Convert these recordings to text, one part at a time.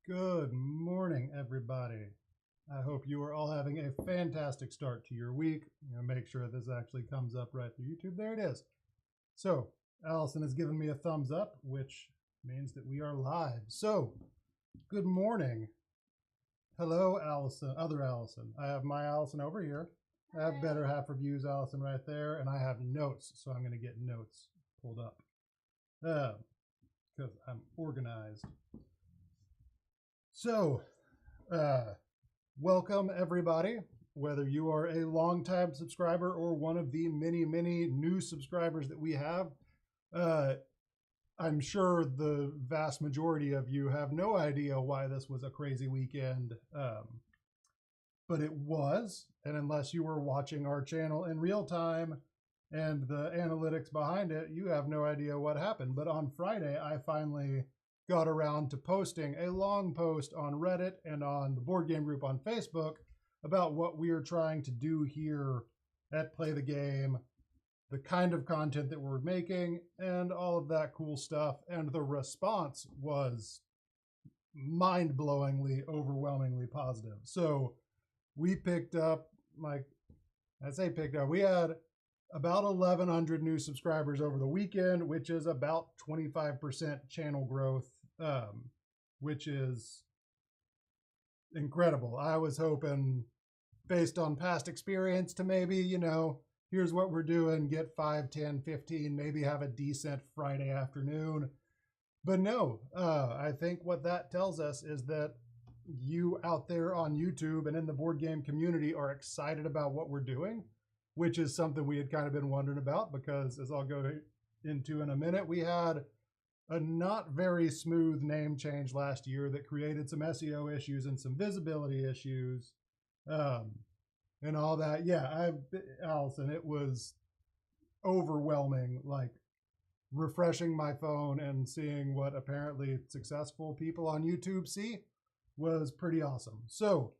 Good morning, everybody. I hope you are all having a fantastic start to your week. Make sure this actually comes up right through YouTube. There it is. So, Allison has given me a thumbs up, which means that we are live. So, good morning. Hello, Allison, other Allison. I have my Allison over here. I have Better Half Reviews Allison right there, and I have notes, so I'm going to get notes pulled up because I'm organized. So, welcome everybody, whether you are a longtime subscriber or one of the many new subscribers that we have. I'm sure the vast majority of you have no idea why this was a crazy weekend, but it was, and unless you were watching our channel in real time and the analytics behind it, you have no idea what happened. But on Friday, I finally got around to posting a long post on Reddit and on the board game group on Facebook about what we are trying to do here at Play the Game, the kind of content that we're making, and all of that cool stuff. And the response was mind-blowingly, overwhelmingly positive. So we picked up, we had about 1,100 new subscribers over the weekend, which is about 25% channel growth, which is incredible. I was hoping, based on past experience, to maybe, here's what we're doing, get 5, 10, 15, maybe have a decent Friday afternoon. But no, I think what that tells us is that you out there on YouTube and in the board game community are excited about what we're doing, which is something we had kind of been wondering about because, as I'll go into in a minute, we had a not very smooth name change last year that created some SEO issues and some visibility issues and all that. Yeah, Allison, it was overwhelming, like refreshing my phone and seeing what apparently successful people on YouTube see was pretty awesome. So,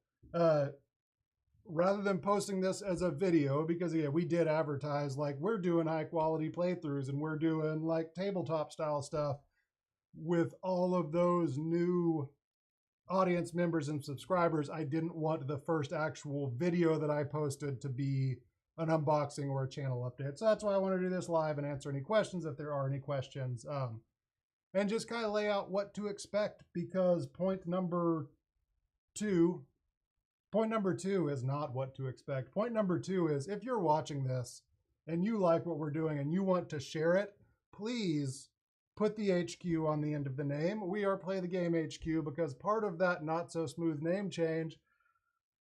rather than posting this as a video, because we did advertise like we're doing high quality playthroughs and we're doing like tabletop style stuff with all of those new audience members and subscribers, I didn't want the first actual video that I posted to be an unboxing or a channel update. So that's why I want to do this live and answer any questions if there are any questions, and just kind of lay out what to expect, because point number two is not what to expect. Point number 2 is, if you're watching this and you like what we're doing and you want to share it, please put the HQ on the end of the name. We are Play the Game HQ, because part of that not so smooth name change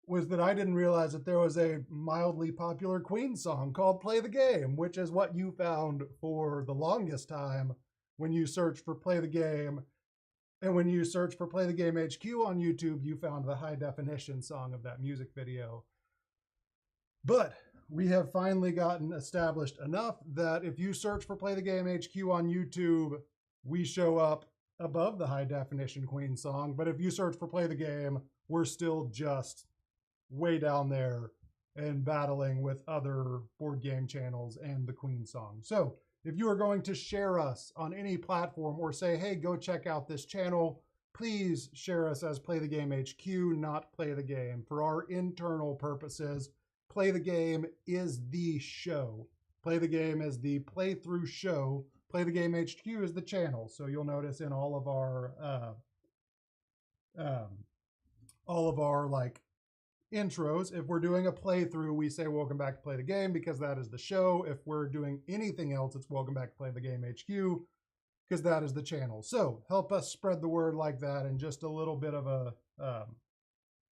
was that I didn't realize that there was a mildly popular Queen song called Play the Game, which is what you found for the longest time when you search for Play the Game. And when you search for Play the Game HQ on YouTube, you found the high definition song of that music video. But we have finally gotten established enough that if you search for Play the Game HQ on YouTube, we show up above the high definition Queen song. But if you search for Play the Game, we're still just way down there and battling with other board game channels and the Queen song. So if you are going to share us on any platform or say, hey, go check out this channel, please share us as Play the Game HQ, not Play the Game. For our internal purposes, Play the Game is the show. Play the Game is the playthrough show. Play the Game HQ is the channel. So you'll notice in all of our like intros, if we're doing a playthrough, we say welcome back to Play the Game, because that is the show. If we're doing anything else, it's welcome back to Play the Game HQ, because that is the channel. So help us spread the word like that. And just a little bit of a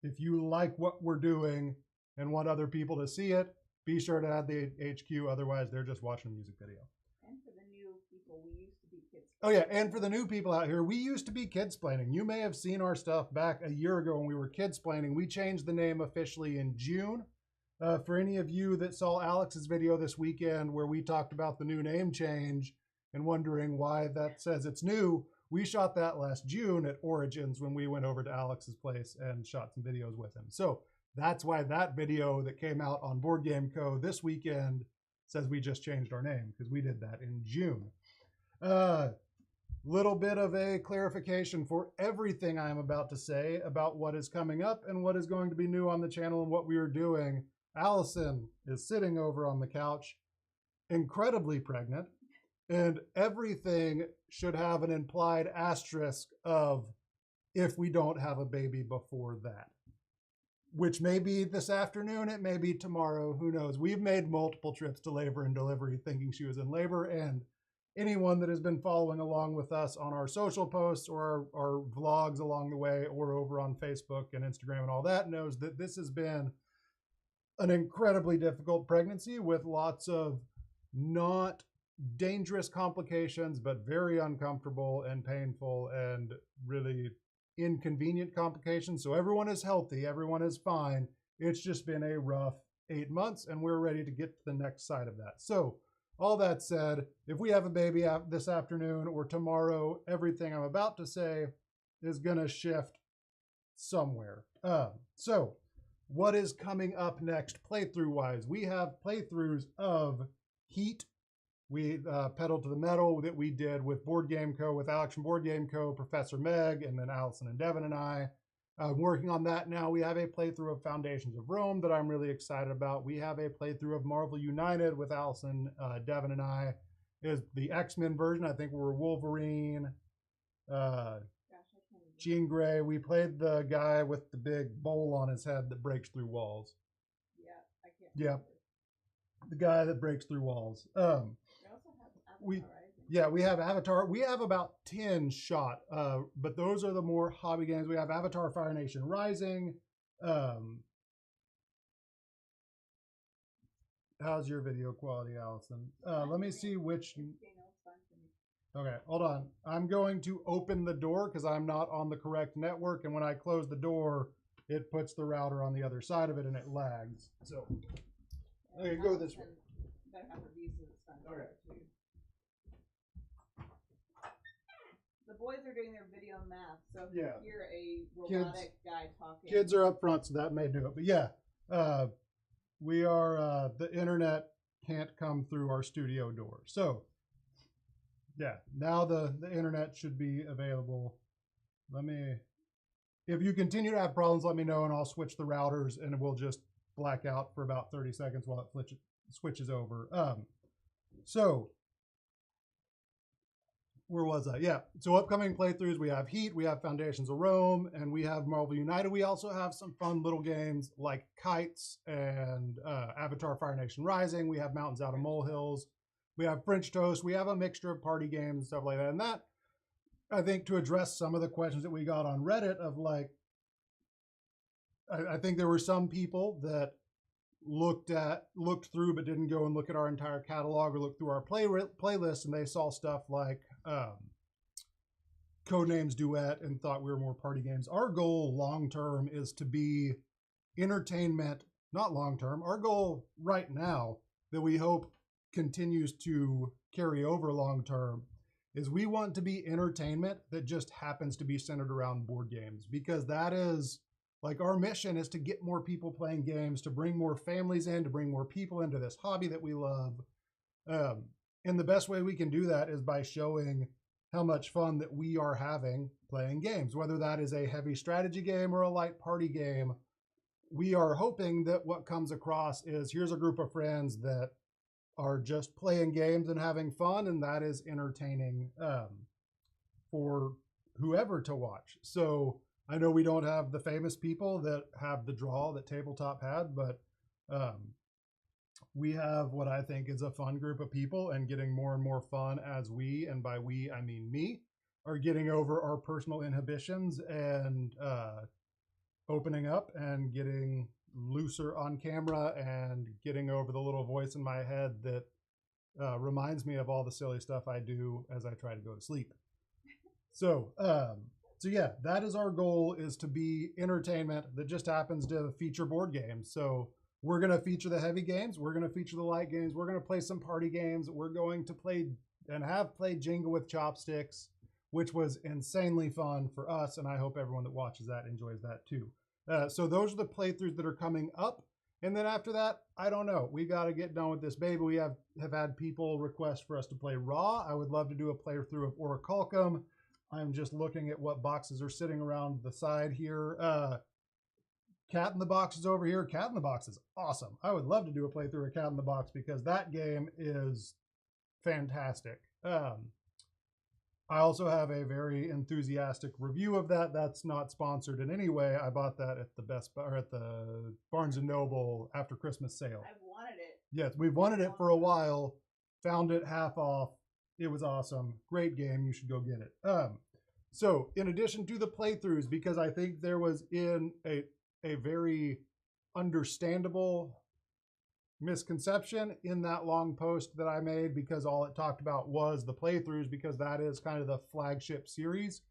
if you like what we're doing and want other people to see it, be sure to add the HQ. Otherwise, they're just watching a music video. And for the new people, we used to be kids. Oh yeah, and for the new people out here, we used to be Kidsplaining. You may have seen our stuff back a year ago when we were Kidsplaining. We changed the name officially in June. For any of you that saw Alex's video this weekend where we talked about the new name change and wondering why that says it's new, we shot that last June at Origins when we went over to Alex's place and shot some videos with him. So that's why that video that came out on Board Game Co. this weekend says we just changed our name, because we did that in June. little bit of a clarification for everything I am about to say about what is coming up and what is going to be new on the channel and what we are doing. Allison is sitting over on the couch, incredibly pregnant, and everything should have an implied asterisk of if we don't have a baby before that, which may be this afternoon, it may be tomorrow, who knows. We've made multiple trips to labor and delivery thinking she was in labor, and anyone that has been following along with us on our social posts or our vlogs along the way or over on Facebook and Instagram and all that knows that this has been an incredibly difficult pregnancy with lots of not dangerous complications, but very uncomfortable and painful and really inconvenient complications. So everyone is healthy, everyone is fine. It's just been a rough 8 months, and we're ready to get to the next side of that. So all that said, if we have a baby this afternoon or tomorrow, everything I'm about to say is going to shift somewhere. So what is coming up next playthrough wise? We have playthroughs of Heat. We pedal to the metal that we did with Board Game Co., with Alex from Board Game Co., Professor Meg, and then Allison and Devin and I. Working on that now. We have a playthrough of Foundations of Rome that I'm really excited about. We have a playthrough of Marvel United with Allison, Devin, and I. Is the X-Men version. I think we're Wolverine, Jean Grey. We played the guy with the big bowl on his head that breaks through walls. Yeah, I can't. Yeah, remember. the guy that breaks through walls. We also have Avatar, Yeah, we have Avatar. We have about 10 shot, but those are the more hobby games. We have Avatar Fire Nation Rising. How's your video quality, Allison? Let me see which... Okay, hold on. I'm going to open the door because I'm not on the correct network, and when I close the door, it puts the router on the other side of it, and it lags. So, okay, go this way. Better have reviews of this time. Okay. The boys are doing their video math, so if Yeah. you hear a robotic guy talking. Kids are up front, so that may do it. But yeah, we are, the internet can't come through our studio door. So, yeah, now the internet should be available. If you continue to have problems, let me know, and I'll switch the routers, and we'll just black out for about 30 seconds while it switches over. So, where was I? Yeah, so upcoming playthroughs, we have Heat, we have Foundations of Rome, and we have Marvel United. We also have some fun little games like Kites and Avatar Fire Nation Rising. We have Mountains Out of Molehills. We have French Toast. We have a mixture of party games and stuff like that. And that, I think, to address some of the questions that we got on Reddit of like, I think there were some people that looked through but didn't go and look at our entire catalog or look through our playlist, and they saw stuff like Codenames Duet and thought we were more party games. Our goal long term is to be entertainment, not long term. Our goal right now that we hope continues to carry over long term is we want to be entertainment that just happens to be centered around board games, because that is like our mission is to get more people playing games, to bring more families in, to bring more people into this hobby that we love. And the best way we can do that is by showing how much fun that we are having playing games, whether that is a heavy strategy game or a light party game. We are hoping that what comes across is here's a group of friends that are just playing games and having fun, and that is entertaining for whoever to watch. So I know we don't have the famous people that have the draw that Tabletop had, but we have what I think is a fun group of people, and getting more and more fun as we, and by we I mean me, are getting over our personal inhibitions and opening up and getting looser on camera and getting over the little voice in my head that reminds me of all the silly stuff I do as I try to go to sleep. So yeah, that is our goal, is to be entertainment that just happens to feature board games. So we're going to feature the heavy games. We're going to feature the light games. We're going to play some party games. We're going to play and have played Jenga with chopsticks, which was insanely fun for us. And I hope everyone that watches that enjoys that too. So those are the playthroughs that are coming up. And then after that, I don't know. We got to get done with this baby. We have had people request for us to play Raw. I would love to do a playthrough of Orichalcum. I'm just looking at what boxes are sitting around the side here. Cat in the Box is over here. Cat in the Box is awesome. I would love to do a playthrough of Cat in the Box because that game is fantastic. I also have a very enthusiastic review of that. That's not sponsored in any way. I bought that at the at the Barnes and Noble after Christmas sale. I've wanted it. Yes, we've wanted it for a while. Found it half off. It was awesome. Great game. You should go get it. So in addition to the playthroughs, because I think there was in a very understandable misconception in that long post that I made, because all it talked about was the playthroughs, because that is kind of the flagship series.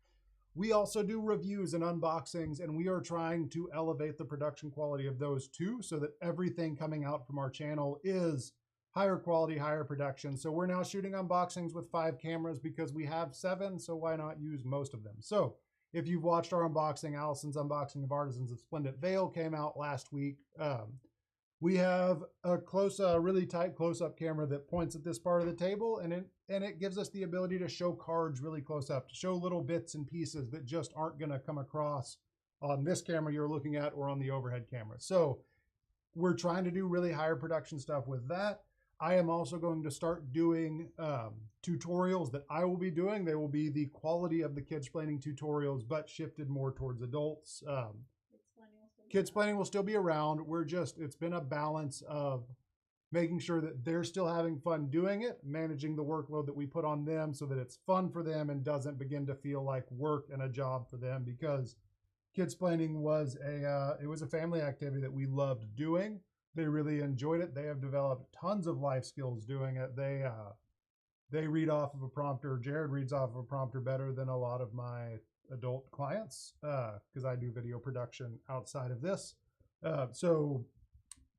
We also do reviews and unboxings, and we are trying to elevate the production quality of those too, so that everything coming out from our channel is higher quality, higher production. So we're now shooting unboxings with 5 cameras because we have 7, so why not use most of them? So if you've watched our unboxing, Allison's unboxing of Artisans of Splendid Veil came out last week. We have a really tight close-up camera that points at this part of the table, and it gives us the ability to show cards really close up, to show little bits and pieces that just aren't going to come across on this camera you're looking at or on the overhead camera. So we're trying to do really higher production stuff with that. I am also going to start doing tutorials that I will be doing. They will be the quality of the kids-planning tutorials, but shifted more towards adults. Kids-planning will still be around. It's been a balance of making sure that they're still having fun doing it, managing the workload that we put on them so that it's fun for them and doesn't begin to feel like work and a job for them, because kids-planning was a family activity that we loved doing. They really enjoyed it. They have developed tons of life skills doing it. They read off of a prompter. Jared reads off of a prompter better than a lot of my adult clients, because I do video production outside of this. So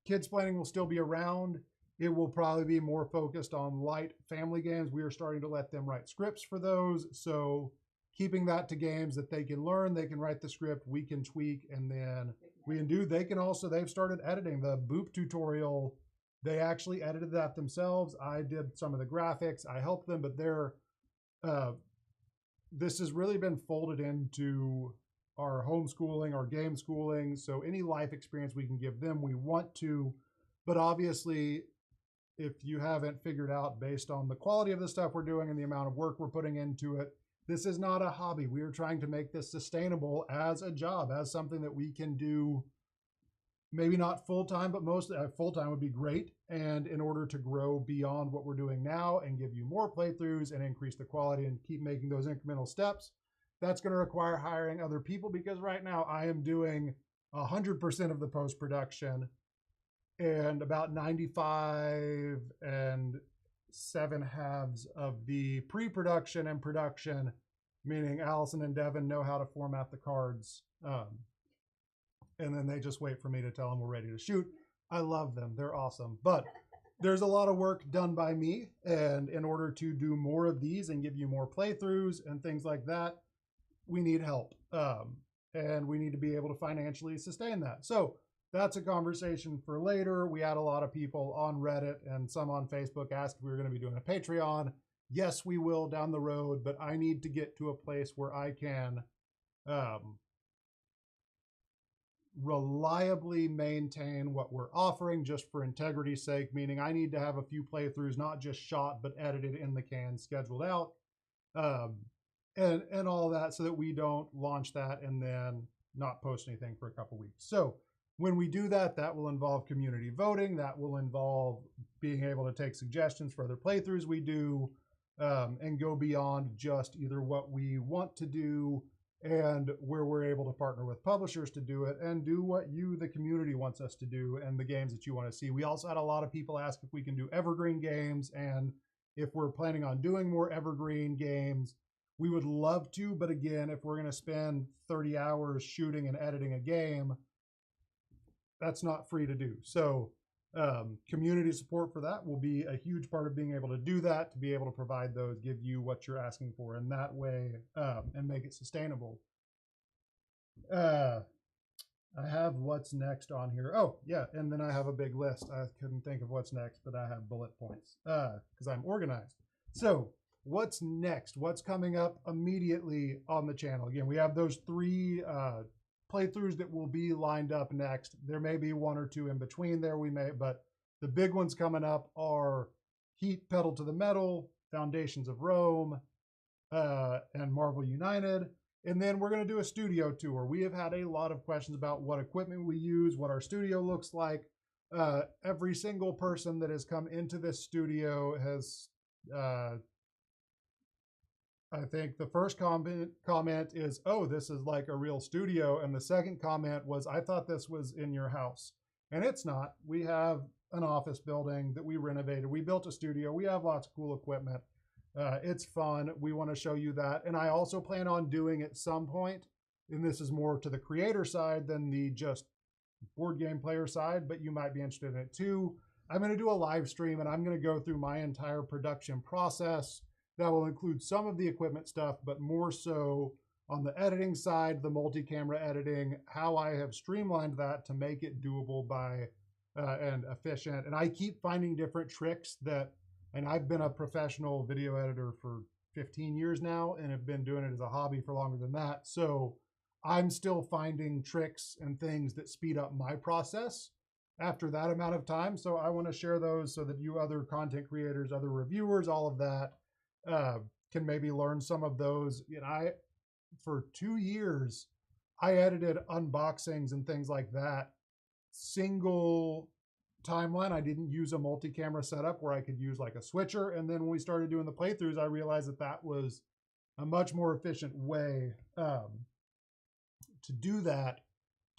kids-planning will still be around. It will probably be more focused on light family games. We are starting to let them write scripts for those. So keeping that to games that they can learn, they can write the script, we can tweak, and then they've started editing the Boop tutorial. They actually edited that themselves. I did some of the graphics. I helped them, but this has really been folded into our homeschooling, our game schooling. So any life experience we can give them, we want to. But obviously, if you haven't figured out, based on the quality of the stuff we're doing and the amount of work we're putting into it, this is not a hobby. We are trying to make this sustainable as a job, as something that we can do, maybe not full-time, but mostly full-time would be great. And in order to grow beyond what we're doing now and give you more playthroughs and increase the quality and keep making those incremental steps, that's going to require hiring other people, because right now I am doing 100% of the post-production and about 95 and 7/2 of the pre-production and production, meaning Allison and Devin know how to format the cards. And then they just wait for me to tell them we're ready to shoot. I love them. They're awesome. But there's a lot of work done by me. And in order to do more of these and give you more playthroughs and things like that, we need help. And we need to be able to financially sustain that. So that's a conversation for later. We had a lot of people on Reddit and some on Facebook ask if we were going to be doing a Patreon. Yes, we will down the road, but I need to get to a place where I can reliably maintain what we're offering just for integrity's sake, meaning I need to have a few playthroughs, not just shot, but edited in the can, scheduled out, and all that, so that we don't launch that and then not post anything for a couple weeks. So when we do that, that will involve community voting. That will involve being able to take suggestions for other playthroughs we do, and go beyond just either what we want to do and where we're able to partner with publishers to do it, and do what you, the community, wants us to do and the games that you want to see. We also had a lot of people ask if we can do evergreen games, and if we're planning on doing more evergreen games. We would love to, but again, if we're going to spend 30 hours shooting and editing a game, that's not free to do. So community support for that will be a huge part of being able to do that, to be able to provide those, give you what you're asking for in that way, and make it sustainable. I have what's next on here. Oh, yeah, and then I have a big list. I couldn't think of what's next, but I have bullet points because I'm organized. So what's next? What's coming up immediately on the channel? Again, we have those 3 playthroughs that will be lined up next. There may be 1 or 2 in between there, but the big ones coming up are Heat Pedal to the Metal, Foundations of Rome, and Marvel United. And then we're going to do a studio tour. We have had a lot of questions about what equipment we use, what our studio looks like. Every single person that has come into this studio has, I think the first comment is, oh, this is like a real studio. And the second comment was, I thought this was in your house. And it's not. We have an office building that we renovated. We built a studio. We have lots of cool equipment. It's fun. We want to show you that. And I also plan on doing at some point, and this is more to the creator side than the just board game player side, but you might be interested in it too. I'm going to do a live stream and I'm going to go through my entire production process. That will include some of the equipment stuff, but more so on the editing side, the multi-camera editing, how I have streamlined that to make it doable by and efficient. And I keep finding different tricks that, and I've been a professional video editor for 15 years now and have been doing it as a hobby for longer than that. So I'm still finding tricks and things that speed up my process after that amount of time. So I want to share those so that you other content creators, other reviewers, all of that can maybe learn some of those. And for 2 years, I edited unboxings and things like that. Single timeline. I didn't use a multi-camera setup where I could use like a switcher. And then when we started doing the playthroughs, I realized that that was a much more efficient way to do that,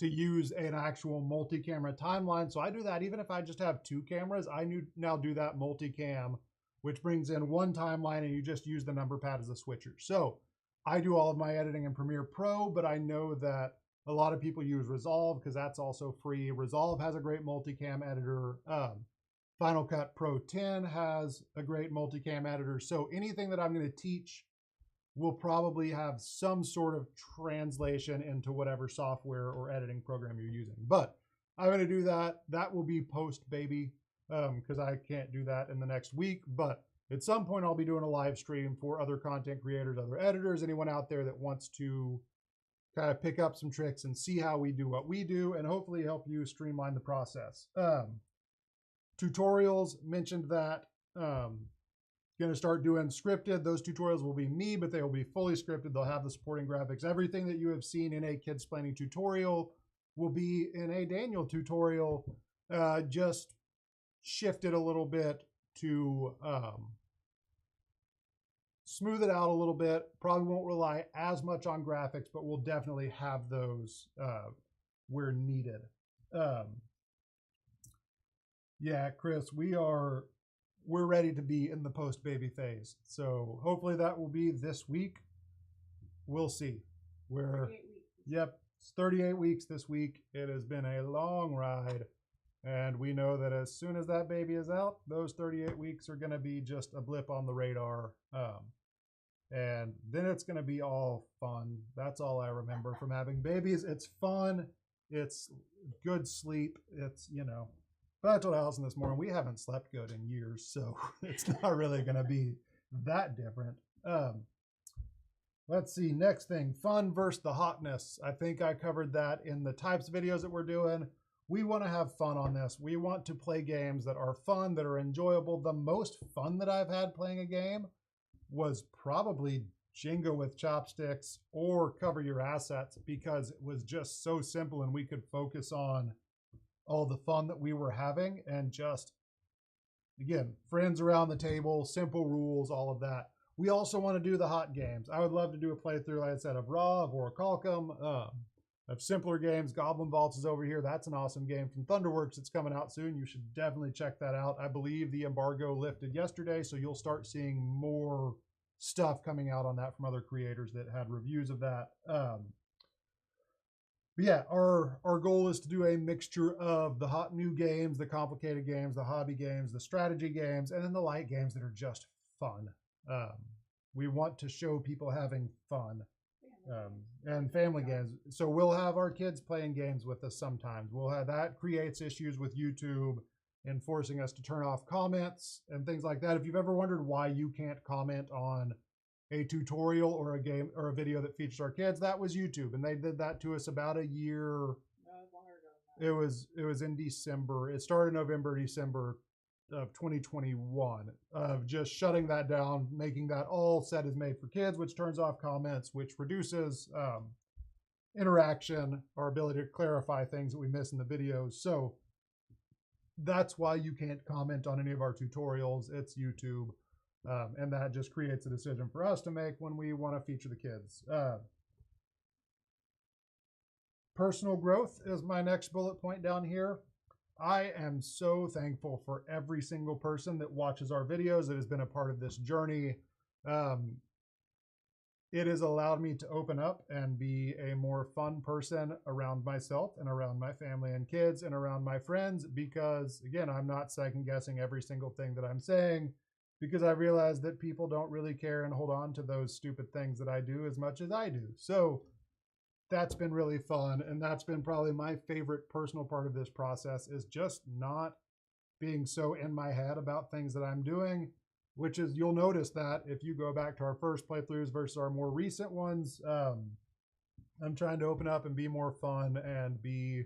to use an actual multi-camera timeline. So I do that even if I just have 2 cameras. I now do that multi-cam, which brings in 1 timeline and you just use the number pad as a switcher. So I do all of my editing in Premiere Pro, but I know that a lot of people use Resolve because that's also free. Resolve has a great multicam editor. Final Cut Pro 10 has a great multicam editor. So anything that I'm going to teach will probably have some sort of translation into whatever software or editing program you're using. But I'm going to do that. That will be post, baby, because I can't do that in the next week. But at some point, I'll be doing a live stream for other content creators, other editors, anyone out there that wants to kind of pick up some tricks and see how we do what we do and hopefully help you streamline the process. Tutorials, mentioned that. Going to start doing scripted. Those tutorials will be me, but they will be fully scripted. They'll have the supporting graphics. Everything that you have seen in a Kids Planning tutorial will be in a Daniel tutorial, just shifted a little bit to smooth it out a little bit. Probably won't rely as much on graphics, but we'll definitely have those where needed. Yeah, Chris, we're ready to be in the post-baby phase. So hopefully that will be this week. We'll see. Yep, it's 38 weeks this week. It has been a long ride. And we know that as soon as that baby is out, those 38 weeks are going to be just a blip on the radar. And then it's going to be all fun. That's all I remember from having babies. It's fun. It's good sleep. It's, but I told Allison this morning, we haven't slept good in years, so it's not really going to be that different. Let's see, next thing, fun versus the hotness. I think I covered that in the types of videos that we're doing. We want to have fun on this. We want to play games that are fun, that are enjoyable. The most fun that I've had playing a game was probably Jenga with chopsticks or Cover Your Assets, because it was just so simple and we could focus on all the fun that we were having and just, again, friends around the table, simple rules, all of that. We also want to do the hot games. I would love to do a playthrough, like I said, of Raw, of Orichalcum, of simpler games. Goblin Vaults is over here. That's an awesome game from Thunderworks. It's coming out soon. You should definitely check that out. I believe the embargo lifted yesterday, so you'll start seeing more stuff coming out on that from other creators that had reviews of that. But yeah, our goal is to do a mixture of the hot new games, the complicated games, the hobby games, the strategy games, and then the light games that are just fun. We want to show people having fun. and family games. So we'll have our kids playing games with us sometimes. We'll have that creates issues with YouTube and forcing us to turn off comments and things like that. If you've ever wondered why you can't comment on a tutorial or a game or a video that features our kids, that was YouTube, and they did that to us about a year. It was in December. It started November, December of 2021 of just shutting that down, making that all set is made for kids, which turns off comments, which reduces interaction, our ability to clarify things that we miss in the videos. So that's why you can't comment on any of our tutorials. It's YouTube. And that just creates a decision for us to make when we want to feature the kids. Personal growth is my next bullet point down here. I am so thankful for every single person that watches our videos that has been a part of this journey. It has allowed me to open up and be a more fun person around myself and around my family and kids and around my friends, because again, I'm not second guessing every single thing that I'm saying, because I realize that people don't really care and hold on to those stupid things that I do as much as I do. So that's been really fun. And that's been probably my favorite personal part of this process, is just not being so in my head about things that I'm doing, which is, you'll notice that if you go back to our first playthroughs versus our more recent ones, I'm trying to open up and be more fun and be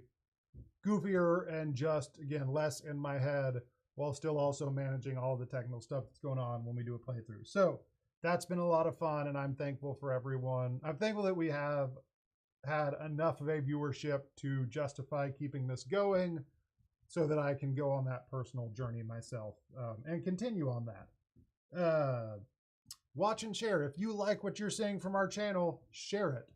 goofier and just, again, less in my head, while still also managing all the technical stuff that's going on when we do a playthrough. So that's been a lot of fun, and I'm thankful for everyone. I'm thankful that we have had enough of a viewership to justify keeping this going, so that I can go on that personal journey myself and continue on that. Watch and share. If you like what you're seeing from our channel, share it.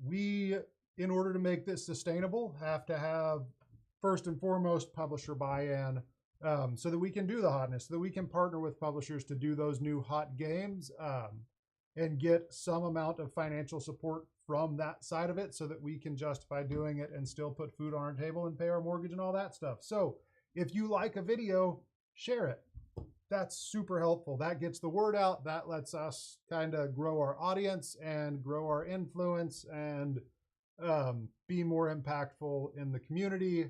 We, in order to make this sustainable, have to have, first and foremost, publisher buy-in, so that we can do the hotness, so that we can partner with publishers to do those new hot games, and get some amount of financial support from that side of it, so that we can justify doing it and still put food on our table and pay our mortgage and all that stuff. So if you like a video, share it. That's super helpful. That gets the word out. That lets us kind of grow our audience and grow our influence and be more impactful in the community,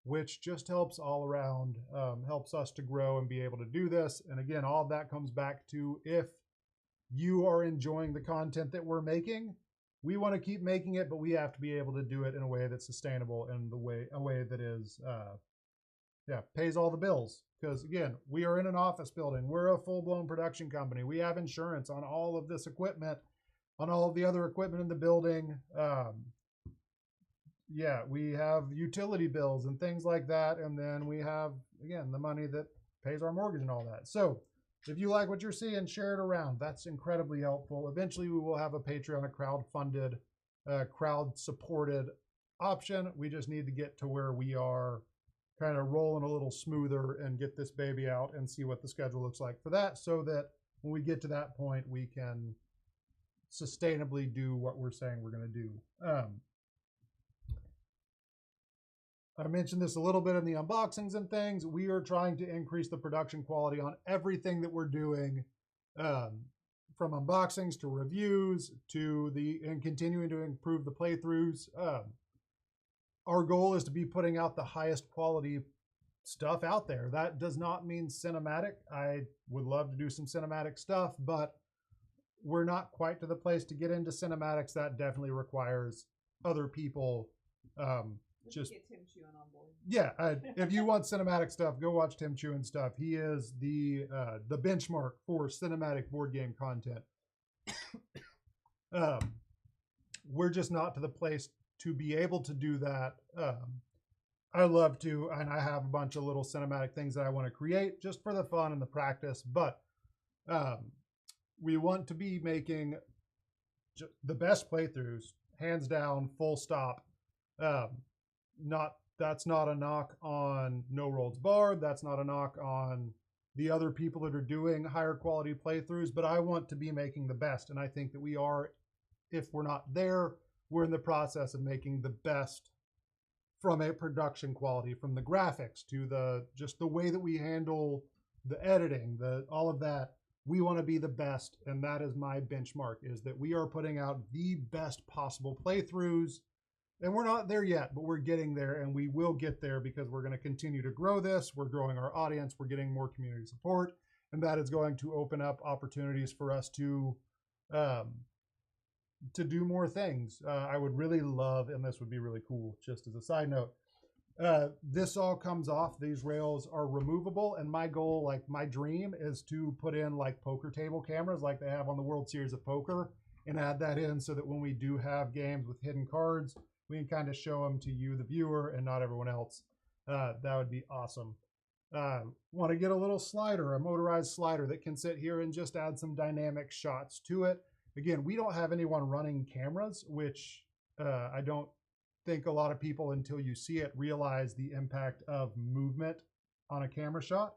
which just helps all around, helps us to grow and be able to do this. And again, all of that comes back to, if you are enjoying the content that we're making, we want to keep making it, but we have to be able to do it in a way that's sustainable and a way that is, pays all the bills. Because again, we are in an office building. We're a full-blown production company. We have insurance on all of this equipment, on all of the other equipment in the building. We have utility bills and things like that. And then we have, again, the money that pays our mortgage and all that. So if you like what you're seeing, share it around. That's incredibly helpful. Eventually, we will have a Patreon, a crowd-funded, crowd-supported option. We just need to get to where we are kind of rolling a little smoother and get this baby out and see what the schedule looks like for that, so that when we get to that point, we can sustainably do what we're saying we're going to do. I mentioned this a little bit in the unboxings and things. We are trying to increase the production quality on everything that we're doing, from unboxings to reviews to and continuing to improve the playthroughs. Our goal is to be putting out the highest quality stuff out there. That does not mean cinematic. I would love to do some cinematic stuff, but we're not quite to the place to get into cinematics. That definitely requires other people. Just get Tim Chewin on board. Yeah, if you want cinematic stuff, go watch Tim Chewin stuff. He is the benchmark for cinematic board game content. We're just not to the place to be able to do that. I love to, and I have a bunch of little cinematic things that I want to create just for the fun and the practice, but we want to be making the best playthroughs, hands down, full stop. That's not a knock on No Rolls Barred. That's not a knock on the other people that are doing higher quality playthroughs, but I want to be making the best. And I think that we are. If we're not there, we're in the process of making the best from a production quality, from the graphics to just the way that we handle the editing, all of that. we want to be the best, and that is my benchmark, is that we are putting out the best possible playthroughs. And we're not there yet, but we're getting there, and we will get there because we're going to continue to grow this. We're growing our audience. We're getting more community support, and that is going to open up opportunities for us to do more things. I would really love, and this would be really cool, just as a side note, this all comes off. These rails are removable, and my goal, like my dream, is to put in like poker table cameras like they have on the World Series of Poker, and add that in so that when we do have games with hidden cards, we can kind of show them to you, the viewer, and not everyone else. That would be awesome. Want to get a little slider, a motorized slider that can sit here and just add some dynamic shots to it. Again, we don't have anyone running cameras, which I don't think a lot of people, until you see it, realize the impact of movement on a camera shot.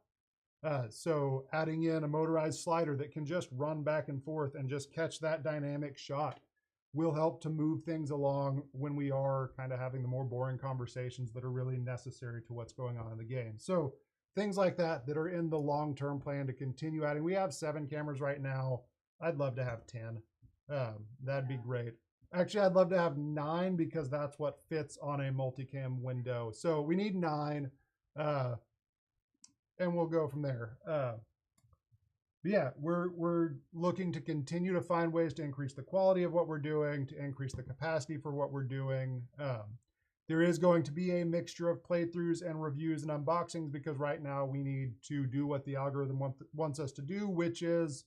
So adding in a motorized slider that can just run back and forth and just catch that dynamic shot will help to move things along when we are kind of having the more boring conversations that are really necessary to what's going on in the game. So things like that are in the long-term plan to continue adding. We have 7 cameras right now. I'd love to have 10. That'd be great. Actually, I'd love to have 9 because that's what fits on a multicam window. So we need 9, and we'll go from there. But yeah, we're looking to continue to find ways to increase the quality of what we're doing, to increase the capacity for what we're doing. There is going to be a mixture of playthroughs and reviews and unboxings because right now we need to do what the algorithm wants us to do, which is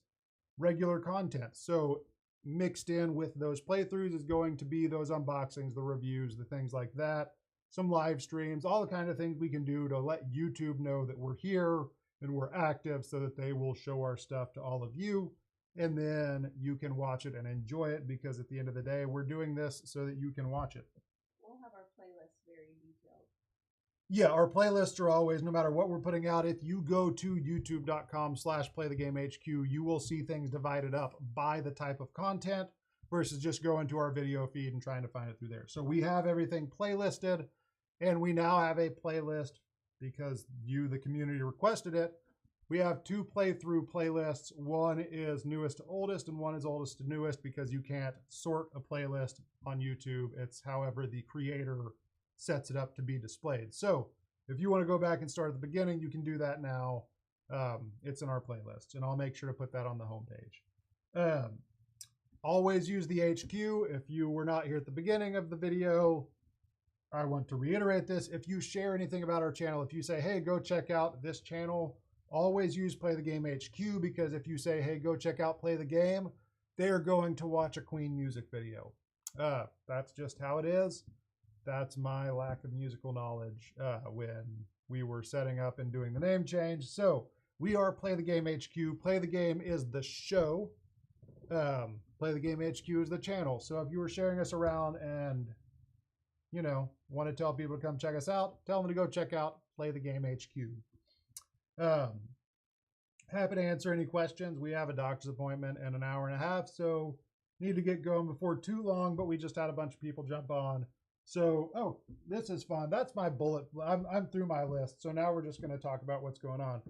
regular content. So mixed in with those playthroughs is going to be those unboxings, the reviews, the things like that, some live streams, all the kind of things we can do to let YouTube know that we're here and we're active, so that they will show our stuff to all of you, and then you can watch it and enjoy it, because at the end of the day, we're doing this so that you can watch it. We'll have our playlists very detailed. Yeah, our playlists are always, no matter what we're putting out, if you go to youtube.com/playthegamehq, you will see things divided up by the type of content versus just going to our video feed and trying to find it through there. So we have everything playlisted, and we now have a playlist because you, the community, requested it. We have 2 playthrough playlists. One is newest to oldest, and one is oldest to newest, because you can't sort a playlist on YouTube. It's however the creator sets it up to be displayed. So if you want to go back and start at the beginning, you can do that now. It's in our playlist, and I'll make sure to put that on the homepage. Always use the HQ. If you were not here at the beginning of the video, I want to reiterate this. If you share anything about our channel, if you say, hey, go check out this channel, always use Play the Game HQ, because if you say, hey, go check out Play the Game, they're going to watch a Queen music video. That's just how it is. That's my lack of musical knowledge when we were setting up and doing the name change. So we are Play the Game HQ. Play the Game is the show. Play the Game HQ is the channel. So if you were sharing us around and, you know, want to tell people to come check us out, tell them to go check out Play the Game HQ. Happy to answer any questions. We have a doctor's appointment in an hour and a half, so need to get going before too long, but we just had a bunch of people jump on. So, oh, this is fun. That's my bullet. I'm through my list. So now we're just going to talk about what's going on.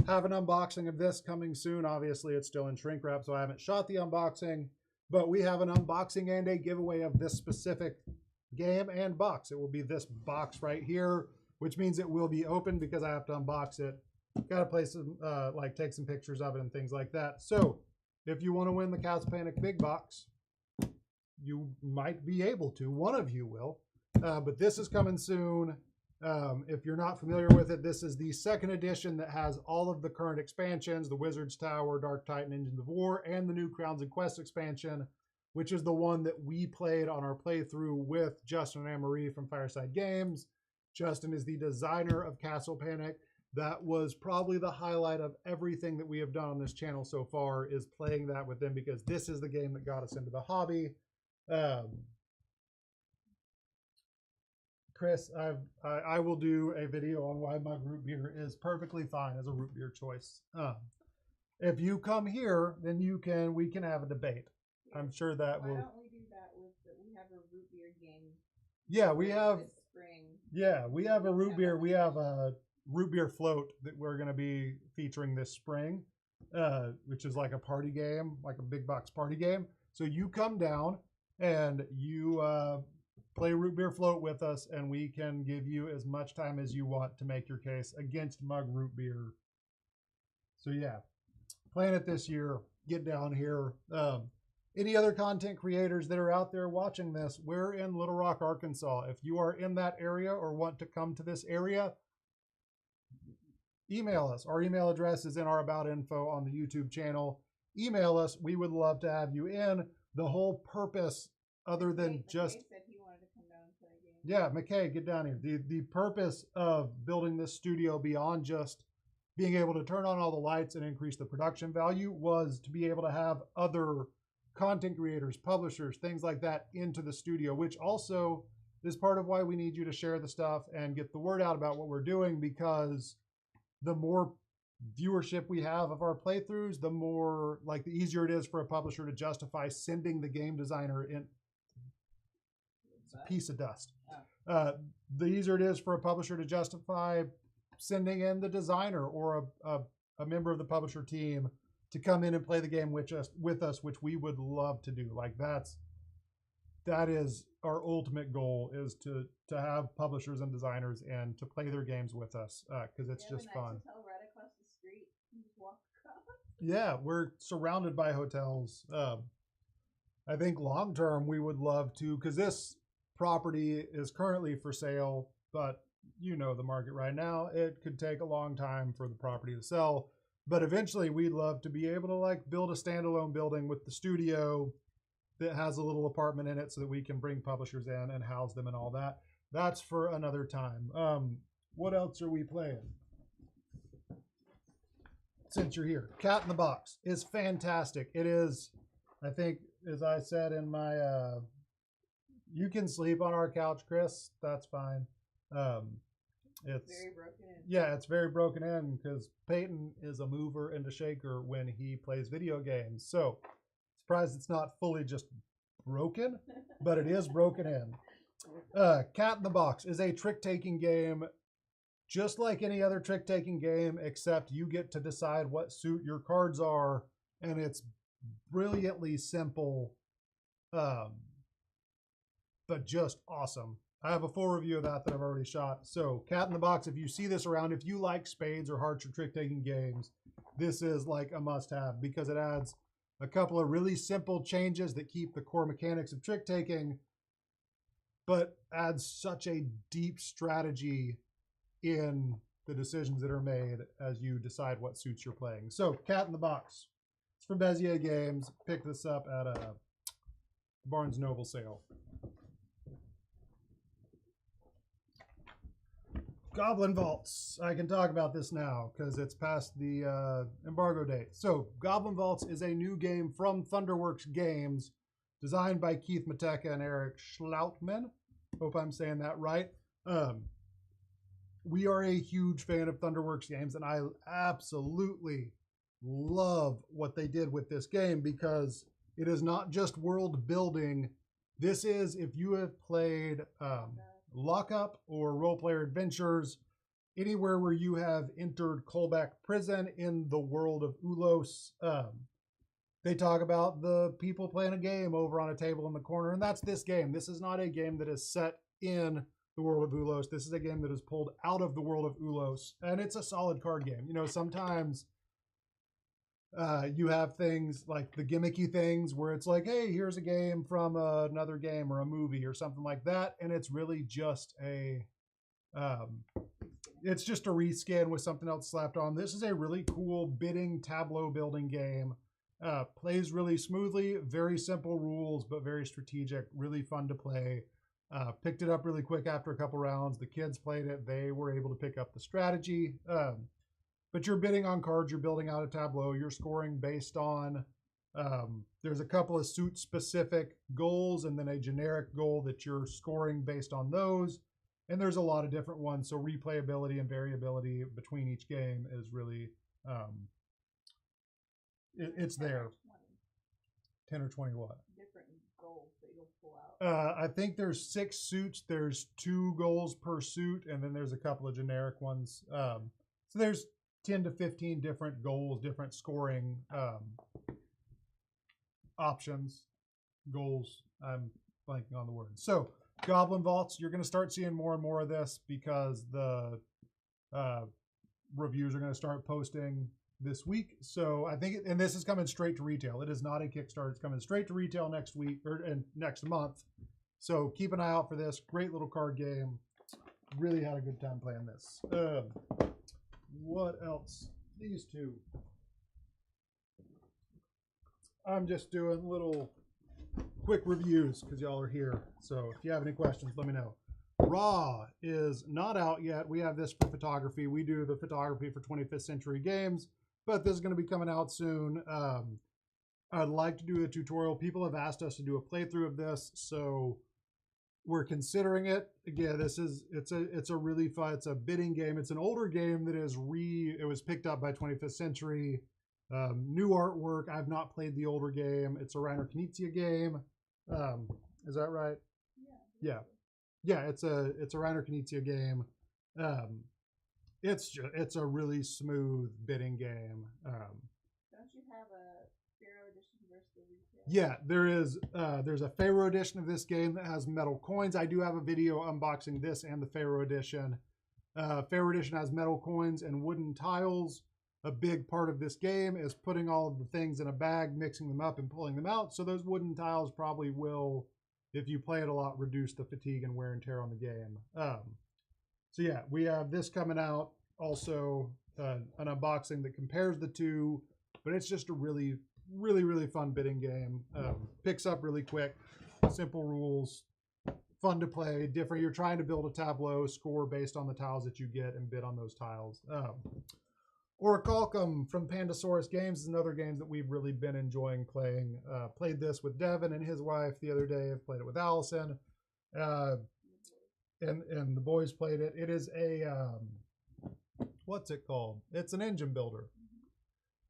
Have an unboxing of this coming soon. Obviously, it's still in shrink wrap, so I haven't shot the unboxing. But we have an unboxing and a giveaway of this specific game and box. It will be this box right here, which means it will be open because I have to unbox it. Got to play some, take some pictures of it and things like that. So if you want to win the Castle Panic Big Box, you might be able to. One of you will. But this is coming soon. If you're not familiar with it, this is the 2nd edition that has all of the current expansions, the Wizard's Tower, Dark Titan, Engines of War, and the new Crowns and Quests expansion, which is the one that we played on our playthrough with Justin and Anne-Marie from Fireside Games. Justin is the designer of Castle Panic. That was probably the highlight of everything that we have done on this channel so far, is playing that with them, because this is the game that got us into the hobby. Chris, I will do a video on why my root beer is perfectly fine as a root beer choice. If you come here, then we can have a debate. I'm sure that will. Why don't we do that with we have a root beer game? Yeah, we have. This spring. Yeah, we have a root beer. We have a root beer float that we're going to be featuring this spring, which is like a party game, like a big box party game. So you come down and you play root beer float with us, and we can give you as much time as you want to make your case against mug root beer. So yeah, playing it this year. Get down here. Any other content creators that are out there watching this, we're in Little Rock, Arkansas. If you are in that area or want to come to this area, email us. Our email address is in our About info on the YouTube channel. Email us. We would love to have you in. The whole purpose, other than just... said he wanted to come down and play a game. Yeah, McKay, get down here. The purpose of building this studio beyond just being able to turn on all the lights and increase the production value was to be able to have other content creators, publishers, things like that into the studio, which also is part of why we need you to share the stuff and get the word out about what we're doing, because the more viewership we have of our playthroughs, the more, like, the easier it is for a publisher to justify sending the game designer in. It's a piece of dust. The easier it is for a publisher to justify sending in the designer or a member of the publisher team to come in and play the game with us, which we would love to do. Like, that is our ultimate goal, is to have publishers and designers and to play their games with us, because it's just fun. Hotel right across the street. You just walk across. Yeah, we're surrounded by hotels. I think long term we would love to, because this property is currently for sale, but you know the market right now, it could take a long time for the property to sell. But eventually we'd love to be able to, like, build a standalone building with the studio that has a little apartment in it so that we can bring publishers in and house them and all that. That's for another time. What else are we playing? Since you're here, Cat in the Box is fantastic. It is, I think, as I said in my, you can sleep on our couch, Chris. That's fine. It's very broken in. Yeah, it's very broken in because Peyton is a mover and a shaker when he plays video games. So surprised it's not fully just broken, but it is broken in. Cat in the Box is a trick-taking game, just like any other trick-taking game, except you get to decide what suit your cards are, and it's brilliantly simple, but just awesome. I have a full review of that I've already shot. So Cat in the Box, if you see this around, if you like spades or hearts or trick-taking games, this is like a must-have, because it adds a couple of really simple changes that keep the core mechanics of trick-taking, but adds such a deep strategy in the decisions that are made as you decide what suits you're playing. So Cat in the Box. It's from Bezier Games. Picked this up at a Barnes Noble sale. Goblin Vaults. I can talk about this now because it's past the embargo date. So Goblin Vaults is a new game from Thunderworks Games, designed by Keith Mateka and Eric Schlautman. Hope I'm saying that right. We are a huge fan of Thunderworks Games, and I absolutely love what they did with this game, because it is not just world building. This is, if you have played Lockup or Role Player Adventures, anywhere where you have entered Kolbak Prison in the world of Ulos, they talk about the people playing a game over on a table in the corner, and that's this game. This is not a game that is set in the world of Ulos. This is a game that is pulled out of the world of Ulos, and it's a solid card game. You know, sometimes you have things like the gimmicky things where it's like, hey, here's a game from another game or a movie or something like that, and it's really just a it's just a reskin with something else slapped on. This is a really cool bidding tableau building game. Plays really smoothly, very simple rules, but very strategic, really fun to play. Picked it up really quick after a couple rounds. The kids played it. They were able to pick up the strategy. But you're bidding on cards. You're building out a tableau. You're scoring based on, there's a couple of suit-specific goals and then a generic goal that you're scoring based on those. And there's a lot of different ones. So replayability and variability between each game is really, it's there. 10 or 20 what? Different goals that you'll pull out? I think there's 6 suits. There's 2 goals per suit, and then there's a couple of generic ones. So there's 10 to 15 different goals, different scoring options. Goals. I'm blanking on the word. So Goblin Vaults, you're going to start seeing more and more of this because the reviews are going to start posting this week. So I think, and this is coming straight to retail. It is not a Kickstarter. It's coming straight to retail next week and next month. So keep an eye out for this. Great little card game. Really had a good time playing this. What else? These two. I'm just doing little quick reviews because y'all are here. So if you have any questions, let me know. Raw is not out yet. We have this for photography. We do the photography for 25th Century Games, but this is going to be coming out soon. I'd like to do a tutorial. People have asked us to do a playthrough of this, so we're considering it. Again, it's a really fun, it's a bidding game. It's an older game that it was picked up by 25th Century. New artwork. I've not played the older game. It's a Reiner Knizia game. Is that right? Yeah. Yeah, it's a Reiner Knizia game. It's a really smooth bidding game. Don't you have a Pharaoh edition versus the retail? Yeah, there's a Pharaoh edition of this game that has metal coins. I do have a video unboxing this and the Pharaoh edition. Pharaoh edition has metal coins and wooden tiles. A big part of this game is putting all of the things in a bag, mixing them up and pulling them out. So those wooden tiles probably will, if you play it a lot, reduce the fatigue and wear and tear on the game. So yeah, we have this coming out. Also an unboxing that compares the two, but it's just a really, really, really fun bidding game. Picks up really quick, simple rules, fun to play, different. You're trying to build a tableau, score based on the tiles that you get and bid on those tiles. Orichalcum from Pandasaurus Games is another game that we've really been enjoying playing. Played this with Devin and his wife the other day. I've played it with Allison. And the boys played it. It is a, what's it called? It's an engine builder.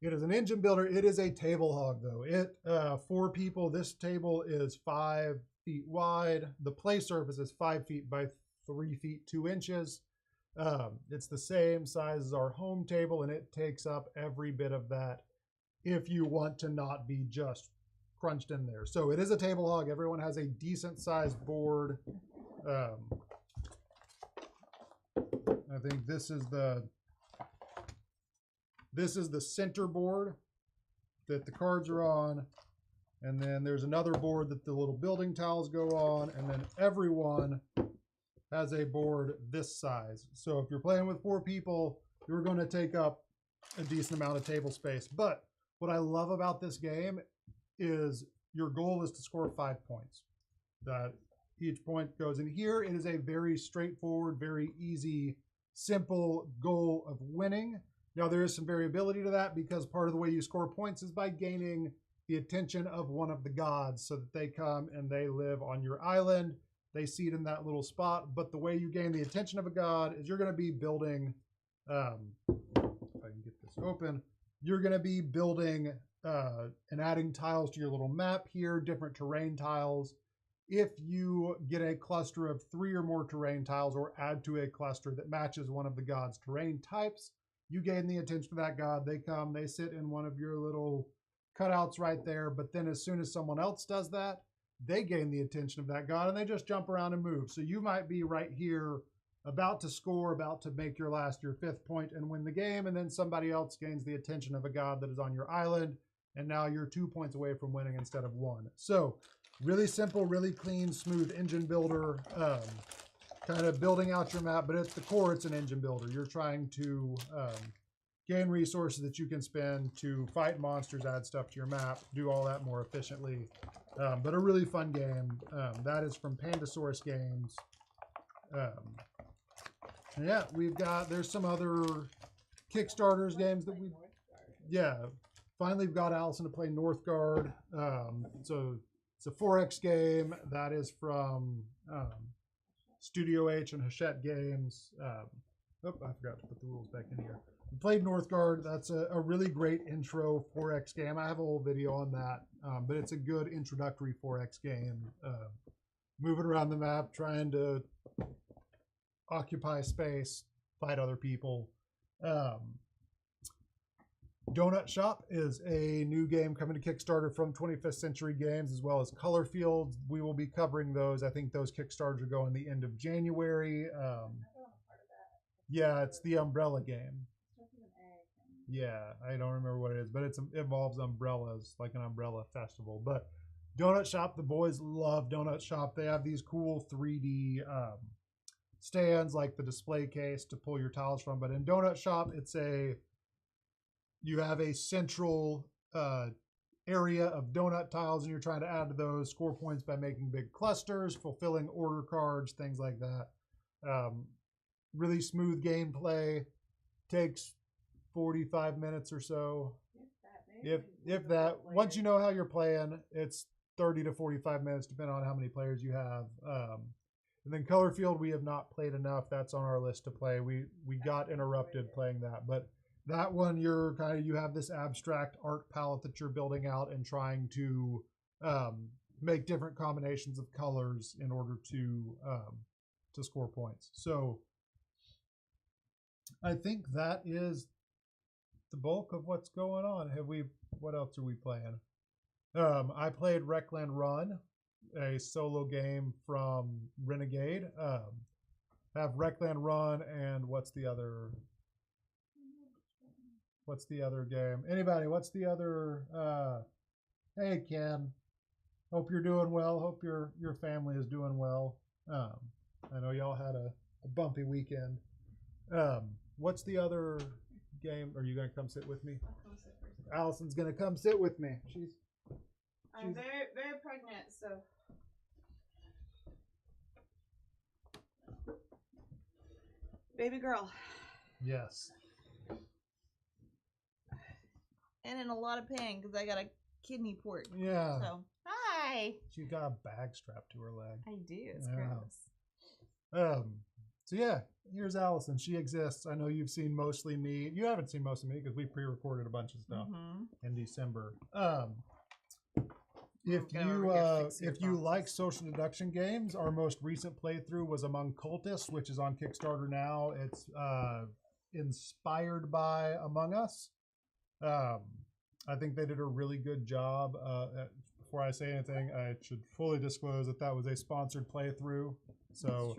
It is an engine builder. It is a table hog though. 4 people. This table is 5 feet wide. The play surface is 5 feet by 3 feet 2 inches. It's the same size as our home table, and it takes up every bit of that if you want to not be just crunched in there. So it is a table hog. Everyone has a decent sized board. I think this is the center board that the cards are on. And then there's another board that the little building tiles go on. And then everyone has a board this size. So if you're playing with 4 people, you're going to take up a decent amount of table space. But what I love about this game is your goal is to score 5 points. That each point goes in here. It is a very straightforward, very easy, simple goal of winning. Now there is some variability to that because part of the way you score points is by gaining the attention of one of the gods so that they come and they live on your island. They seed in that little spot, but the way you gain the attention of a god is you're going to be building, if I can get this open, you're going to be building and adding tiles to your little map here, different terrain tiles. If you get a cluster of 3 or more terrain tiles or add to a cluster that matches one of the god's terrain types, you gain the attention of that god. They come, they sit in one of your little cutouts right there, but then as soon as someone else does that, they gain the attention of that god and they just jump around and move. So you might be right here about to score, about to make your 5th point and win the game, and then somebody else gains the attention of a god that is on your island, and now you're 2 points away from winning instead of 1. So really simple, really clean, smooth engine builder, kind of building out your map, but at the core, it's an engine builder. You're trying to gain resources that you can spend to fight monsters, add stuff to your map, do all that more efficiently. But a really fun game. That is from Pandasaurus Games. Yeah, there's some other Kickstarters games that finally we've got Allison to play Northgard. So it's a 4X game. That is from Studio H and Hachette Games. I forgot to put the rules back in here. played Northgard. That's a really great intro 4X game. I have a whole video on that, but it's a good introductory 4X game. Moving around the map, trying to occupy space, fight other people. Donut Shop is a new game coming to Kickstarter from 25th Century Games, as well as Color Fields. We will be covering those. I think those Kickstarters are going the end of January. Yeah, it's the umbrella game. Yeah, I don't remember what it is, but it involves umbrellas, like an umbrella festival. But Donut Shop, the boys love Donut Shop. They have these cool 3D stands, like the display case to pull your tiles from. But in Donut Shop, you have a central area of donut tiles, and you're trying to add to those, score points by making big clusters, fulfilling order cards, things like that. Really smooth gameplay. Takes 45 minutes or so. If that. Once you know how you're playing, it's 30 to 45 minutes, depending on how many players you have. And then Color Field, we have not played enough. That's on our list to play. We got interrupted playing that, but that one, you have this abstract art palette that you're building out and trying to make different combinations of colors in order to score points. So I think that is the bulk of what's going on. What else are we playing? I played Wreckland Run, a solo game from Renegade. Have Wreckland Run and what's the other game? Anybody? What's the other? Hey, Ken. Hope you're doing well. Hope your family is doing well. I know y'all had a bumpy weekend. What's the other game? Are you gonna come sit with me? I'll come sit first. Allison's gonna come sit with me. I'm very, very pregnant, so. Baby girl. Yes. And in a lot of pain because I got a kidney port. Yeah. So, hi. She's got a bag strapped to her leg. I do. It's gross. So yeah, here's Allison. She exists. I know you've seen mostly me. You haven't seen most of me because we pre-recorded a bunch of stuff in December. If you like social deduction games, our most recent playthrough was Among Cultists, which is on Kickstarter now. It's inspired by Among Us. I think they did a really good job. Before I say anything, I should fully disclose that was a sponsored playthrough. So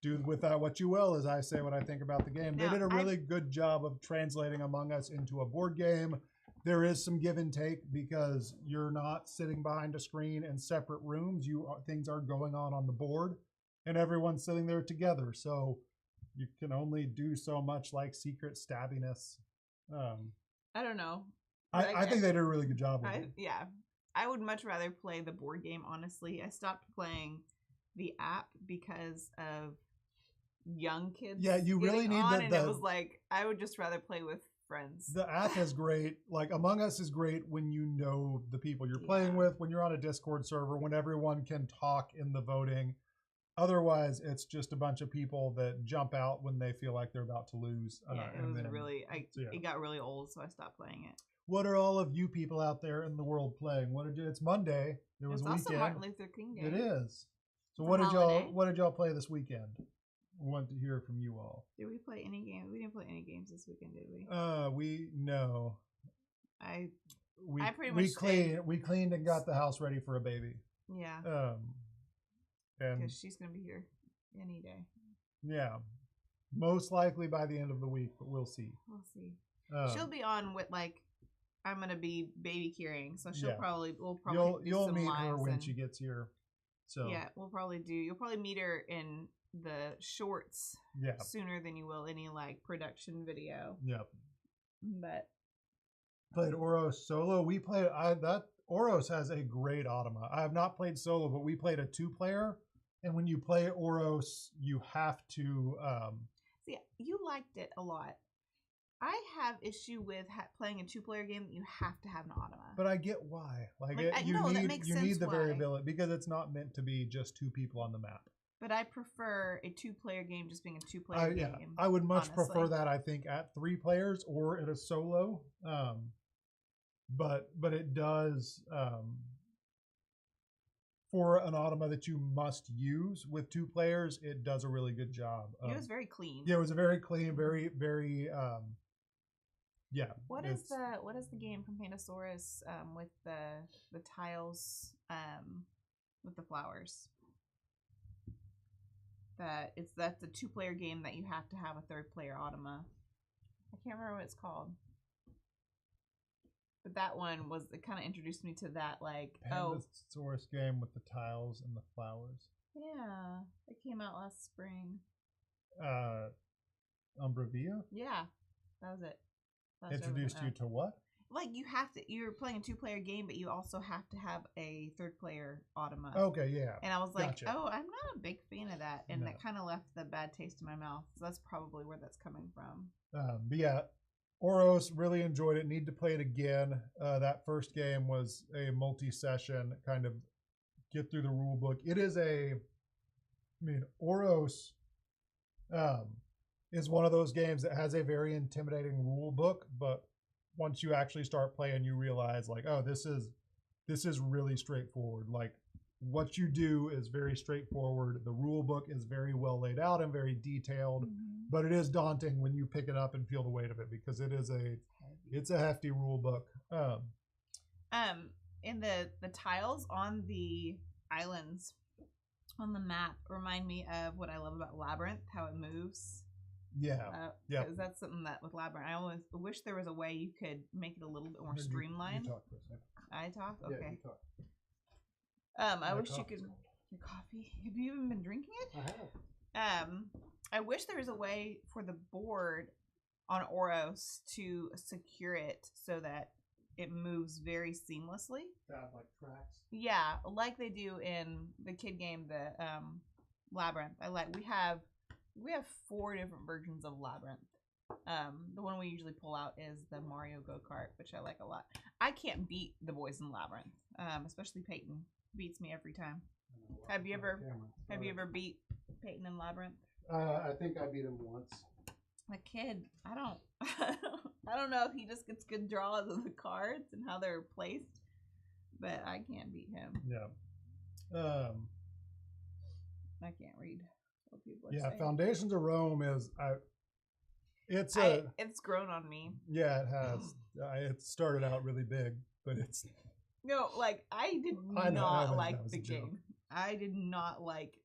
do with that what you will, as I say what I think about the game. They did a really good job of translating Among Us into a board game. There is some give and take because you're not sitting behind a screen in separate rooms. Things are going on the board, and everyone's sitting there together. So you can only do so much like secret stabbiness. I don't know. I think they did a really good job with it. Yeah. I would much rather play the board game, honestly. I stopped playing the app because of young kids. Yeah, you really need that. And it was like, I would just rather play with friends. The app is great. Like, Among Us is great when you know the people you're playing with, when you're on a Discord server, when everyone can talk in the voting. Otherwise, it's just a bunch of people that jump out when they feel like they're about to lose. It got really old, so I stopped playing it. What are all of you people out there in the world playing? It's Monday. There was a weekend. It's also Martin Luther King Day. It is. So what did y'all play this weekend? I want to hear from you all. Did we play any games? We didn't play any games this weekend, did we? No. We cleaned and got the house ready for a baby. Yeah. Because she's gonna be here any day. Yeah. Most likely by the end of the week, but we'll see. We'll see. She'll be on with I'm gonna be baby carrying, so we'll probably you'll meet her when she gets here. So yeah, we'll probably do. You'll probably meet her in the shorts sooner than you will any production video. Yep. But played Oros solo. We played that Oros has a great automa. I have not played solo, but we played a 2-player. And when you play Oros, you have to see, you liked it a lot. I have issue with playing a 2-player game that you have to have an automa. But I get why. You need the variability because it's not meant to be just 2 people on the map. But I prefer a 2-player game just being a 2-player game. I would much honestly. prefer that, I think, at 3 players or at a solo. But it does, for an Automa that you must use with 2 players, it does a really good job. It was very clean. Yeah, it was a very clean, very, very, yeah. What is the game from Pandasaurus with the tiles with the flowers? That's a 2-player game that you have to have a 3rd player Automa. I can't remember what it's called. But that one it kind of introduced me to that, like, Pandasaurus game with the tiles and the flowers. Yeah, it came out last spring. Umbravia? Yeah, that was it. Introduced you to what? Like, you're playing a 2-player game, but you also have to have a 3rd player Automa. Okay, yeah. And I was like, gotcha. Oh, I'm not a big fan of that. And No. that kind of left the bad taste in my mouth. So that's probably where that's coming from. But yeah, Oros, really enjoyed it. Need to play it again. That first game was a multi-session, kind of get through the rule book. It is Oros is one of those games that has a very intimidating rule book, but once you actually start playing, you realize, like, oh, this is really straightforward. Like, what you do is very straightforward. The rule book is very well laid out and very detailed, but it is daunting when you pick it up and feel the weight of it, because it's a hefty rule book. And the tiles on the islands on the map remind me of what I love about Labyrinth, how it moves. Yeah. Because that's something that with Labyrinth, I always wish there was a way you could make it a little bit more streamlined. You talk for a second. I talk? Okay. Yeah, you talk. I wish you could. Your coffee? Have you even been drinking it? I have. I wish there was a way for the board on Oros to secure it so that it moves very seamlessly. Like tracks. Yeah, like they do in the kid game, the Labyrinth. We have 4 different versions of Labyrinth. The one we usually pull out is the Mario Go-Kart, which I like a lot. I can't beat the boys in Labyrinth, especially Peyton. Beats me every time. Have you ever beat Peyton in Labyrinth? I think I beat him once. My kid, I don't know if he just gets good draws of the cards and how they're placed, but I can't beat him. Yeah. I can't read what people are saying. Foundations of Rome is it's grown on me. Yeah, it has. It started out really big, but it's no, like I did not like the game. I did not like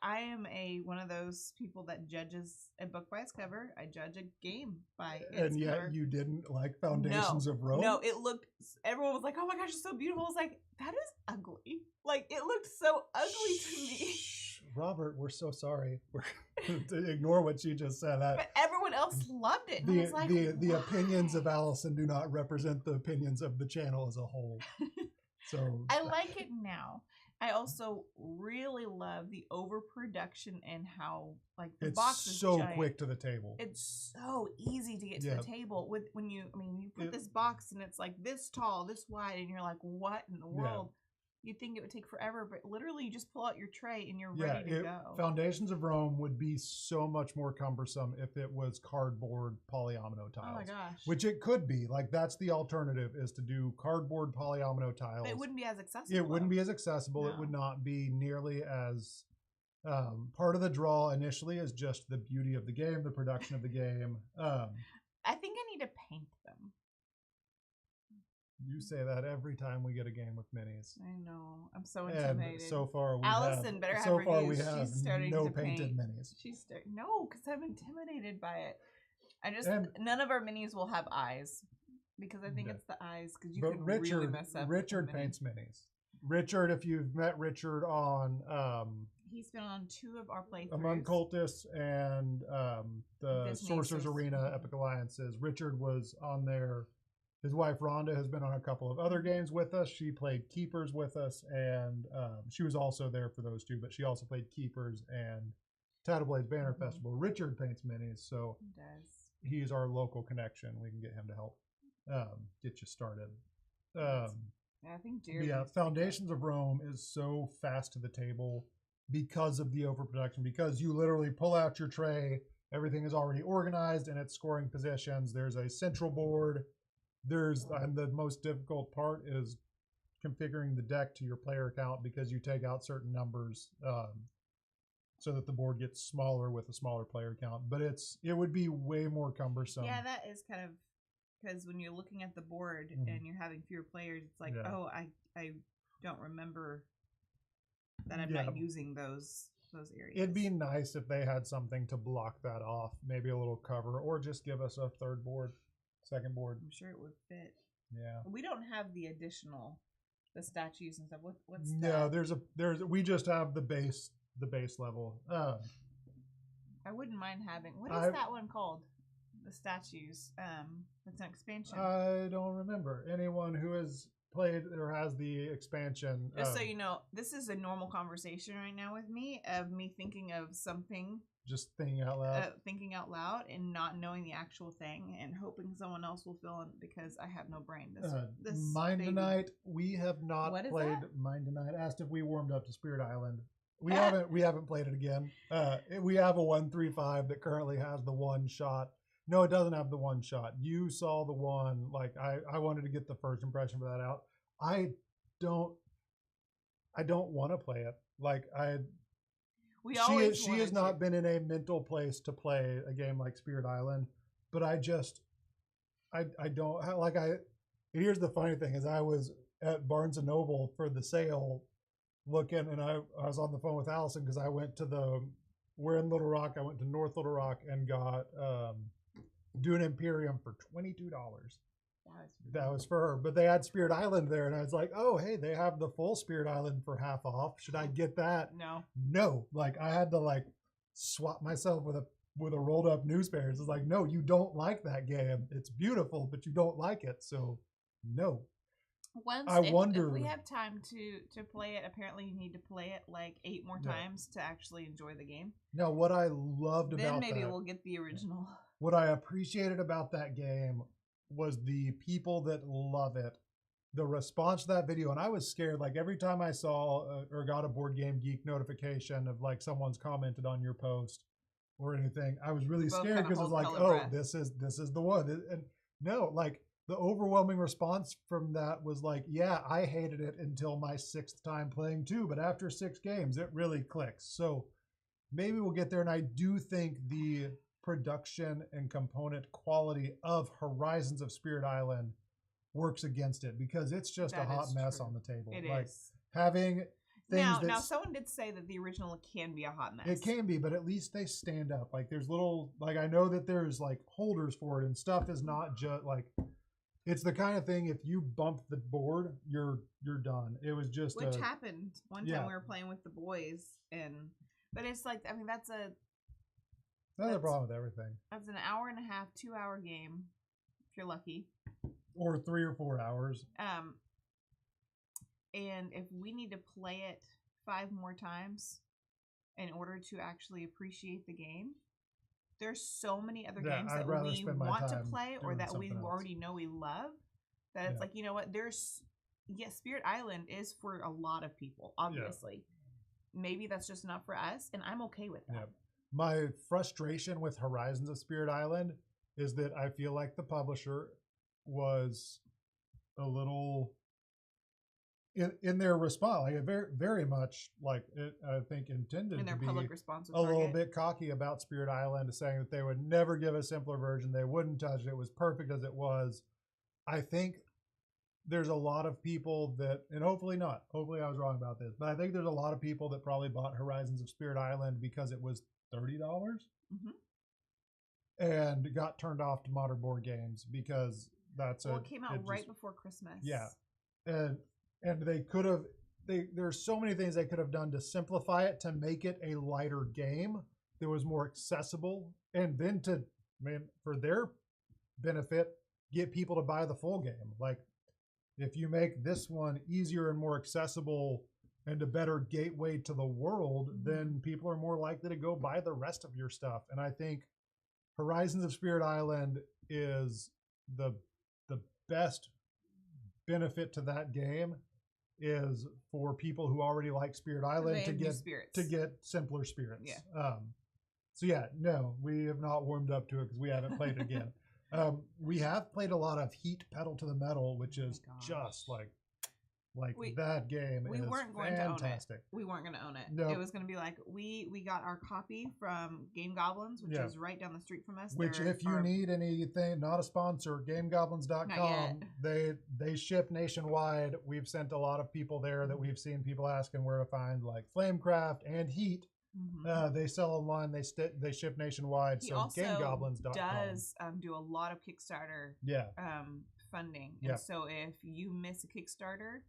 I am one of those people that judges a book by its cover. I judge a game by its cover. And yet you didn't like Foundations of Rome? No, it looked. Everyone was like, "Oh my gosh, it's so beautiful." I was like, "That is ugly." Like it looked so ugly to me. Robert, we're so sorry. Ignore what she just said. But everyone else loved it. And I was like, the opinions of Allison do not represent the opinions of the channel as a whole. So I like it now. I also really love the overproduction and how the box is so giant. Quick to the table. It's so easy to get to the table when you put this box and it's like this tall, this wide, and you're like, what in the world? You'd think it would take forever, but literally you just pull out your tray and you're ready to go. Foundations of Rome would be so much more cumbersome if it was cardboard polyomino tiles. Oh my gosh. Which it could be. Like that's the alternative, is to do cardboard polyomino tiles. But it wouldn't be as accessible. It wouldn't be as accessible. No. It would not be nearly as part of the draw initially is just the beauty of the game, the production of the game. I think I need to paint them. You say that every time we get a game with minis. I know. I'm so intimidated. And so far, Allison better have so reviews. far we have She's starting no to painted paint. minis. No, because I'm intimidated by it. None of our minis will have eyes because I think it's the eyes because you can really mess up. Richard paints minis. Richard, if you've met Richard on, he's been on 2 of our playthroughs. Among Cultists and the Sorcerer's Arena Epic Alliances. Richard was on there. His wife, Rhonda, has been on a couple of other games with us. She played Keepers with us, and she was also there for those 2, but she also played Keepers and Tattleblade's Banner Festival. Richard paints minis, so he's our local connection. We can get him to help get you started. I think Foundations of Rome is so fast to the table. because of the overproduction, because you literally pull out your tray, everything is already organized and it's scoring positions. There's a central board. And the most difficult part is configuring the deck to your player count, because you take out certain numbers so that the board gets smaller with a smaller player count. But it would be way more cumbersome. Yeah, that is kind of, because when you're looking at the board and you're having fewer players, it's like, oh, I don't remember that I'm not using those areas. It'd be nice if they had something to block that off, maybe a little cover, or just give us a second board. I'm sure it would fit. Yeah. We don't have the statues and stuff. What's no? We just have the base level. I wouldn't mind having. What is that one called? The statues. It's an expansion. I don't remember. Anyone who has played or has the expansion. Just so you know, this is a normal conversation right now with me, of me thinking of something. Just thinking out loud. Thinking out loud and not knowing the actual thing, and hoping someone else will fill in, because I have no brain. This Mind Tonight. We have not played Mind Tonight. Asked if we warmed up to Spirit Island. We haven't played it again. We have a 135 that currently has the one shot. No, it doesn't have the one shot. You saw the one. Like I wanted to get the first impression for that out. I don't want to play it. Like she has not been in a mental place to play a game like Spirit Island, but I don't like here's the funny thing is I was at Barnes and Noble for the sale looking, and I was on the phone with Allison because we're in Little Rock. I went to North Little Rock and got Dune Imperium for $22. That was for her, but they had Spirit Island there, and I was like, oh, hey, they have the full Spirit Island for half off. Should I get that? No. Like I had to swap myself with a rolled up newspaper. It's like, no, you don't like that game. It's beautiful, but you don't like it. So no. If we have time to play it, apparently you need to play it like 8 more times to actually enjoy the game. No, what I loved about then maybe we'll get the original. What I appreciated about that game was the people that love it, the response to that video. And I was scared, like every time I saw or got a Board Game Geek notification of like someone's commented on your post or anything, I was really scared because it's like, oh, this is the one. And no, like the overwhelming response from that was like, yeah, I hated it until my 6th time playing too, but after 6 games, it really clicks. So maybe we'll get there. And I do think the production and component quality of Horizons of Spirit Island works against it, because it's just a hot mess on the table. It is. Having things now someone did say that the original can be a hot mess. It can be, but at least they stand up. Like there's little, like I know that there's like holders for it, and stuff is not just like, it's the kind of thing, if you bump the board, you're done. It was just which happened one time we were playing with the boys, but it's like, I mean, that's a problem with everything. That's an hour and a half, 2-hour game, if you're lucky, or 3 or 4 hours. And if we need to play it 5 more times in order to actually appreciate the game, there's so many other games that we want to play or that we already know we love, that it's like, you know what, Spirit Island is for a lot of people, obviously. Maybe that's just not for us, and I'm okay with that. My frustration with Horizons of Spirit Island is that I feel like the publisher was a little in their response, like very, very much like it, I think intended in their to be public response a little bit cocky about Spirit Island, saying that they would never give a simpler version. They wouldn't touch it. It was perfect as it was. I think there's a lot of people that, and hopefully not, hopefully I was wrong about this, but I think there's a lot of people that probably bought Horizons of Spirit Island because it was $30 and got turned off to modern board games because it came out right before Christmas. Yeah. And they could have, there's so many things they could have done to simplify it, to make it a lighter game that was more accessible, and then for their benefit, get people to buy the full game. Like if you make this one easier and more accessible and a better gateway to the world, then people are more likely to go buy the rest of your stuff. And I think Horizons of Spirit Island is the best benefit to that game is for people who already like Spirit Island They to do get spirits. simpler spirits. Yeah. So yeah, no, we have not warmed up to it because we haven't played it again. We have played a lot of Heat Pedal to the Metal, which is just like that game we is weren't going fantastic. to own it. We weren't going to own it. Nope. It was going to be like we got our copy from Game Goblins, which is right down the street from us. Which, if you need anything, not a sponsor, GameGoblins.com. They ship nationwide. We've sent a lot of people there that we've seen people asking where to find like Flamecraft and Heat. Mm-hmm. They sell online. They ship nationwide. He so also GameGoblins.com does do a lot of Kickstarter funding. And so if you miss a Kickstarter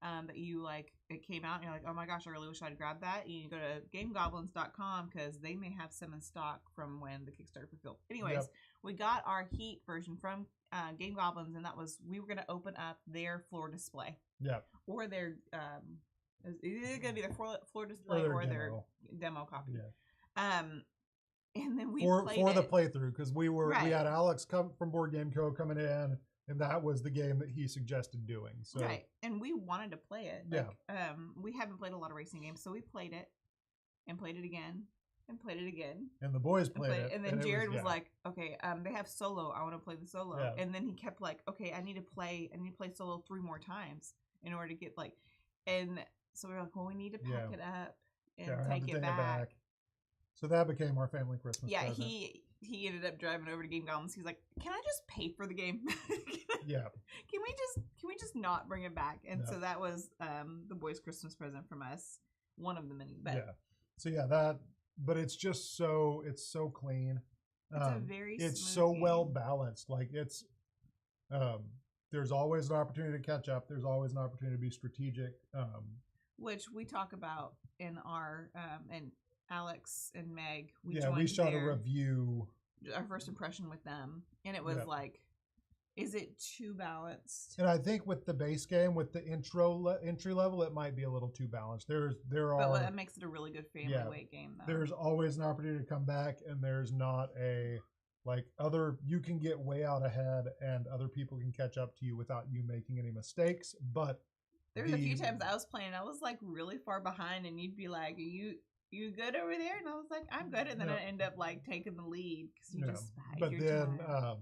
that you like, it came out and you're like, oh my gosh, I really wish I'd grabbed that, you go to GameGoblins.com because they may have some in stock from when the Kickstarter fulfilled. Anyways, we got our Heat version from Game Goblins, and that was, we were going to open up their floor display. Yeah. Or their it's either going to be their floor display or their demo copy. Yeah. And then we played the playthrough, because we had Alex come from Board Game Co. coming in, and that was the game that he suggested doing. So right, and we wanted to play it. We haven't played a lot of racing games, so we played it and played it again and played it again. And the boys played it. And then Jared was like, "Okay, they have solo. I want to play the solo." Yeah. And then he kept like, "Okay, I need to play solo 3 more times in order to get like," and so we were like, "Well, we need to pack it up and take it back." So that became our family Christmas present. He ended up driving over to Game Goblins. He's like, "Can I just pay for the game? Can we just not bring it back?" And so that was the boys' Christmas present from us. One of the many. But but it's just so clean. It's a very it's so game. Well balanced. Like it's there's always an opportunity to catch up. There's always an opportunity to be strategic. Which we talk about in our and Alex and Meg. We shot a review. Our first impression with them, and it was like, is it too balanced? And I think with the base game, with the entry level, it might be a little too balanced. But that makes it a really good family weight game, though. There's always an opportunity to come back, and there's not a you can get way out ahead, and other people can catch up to you without you making any mistakes. But there's a few times I was playing, I was like really far behind, and you'd be like, you good over there? And I was like, I'm good. And then I end up like taking the lead because you just bide your time.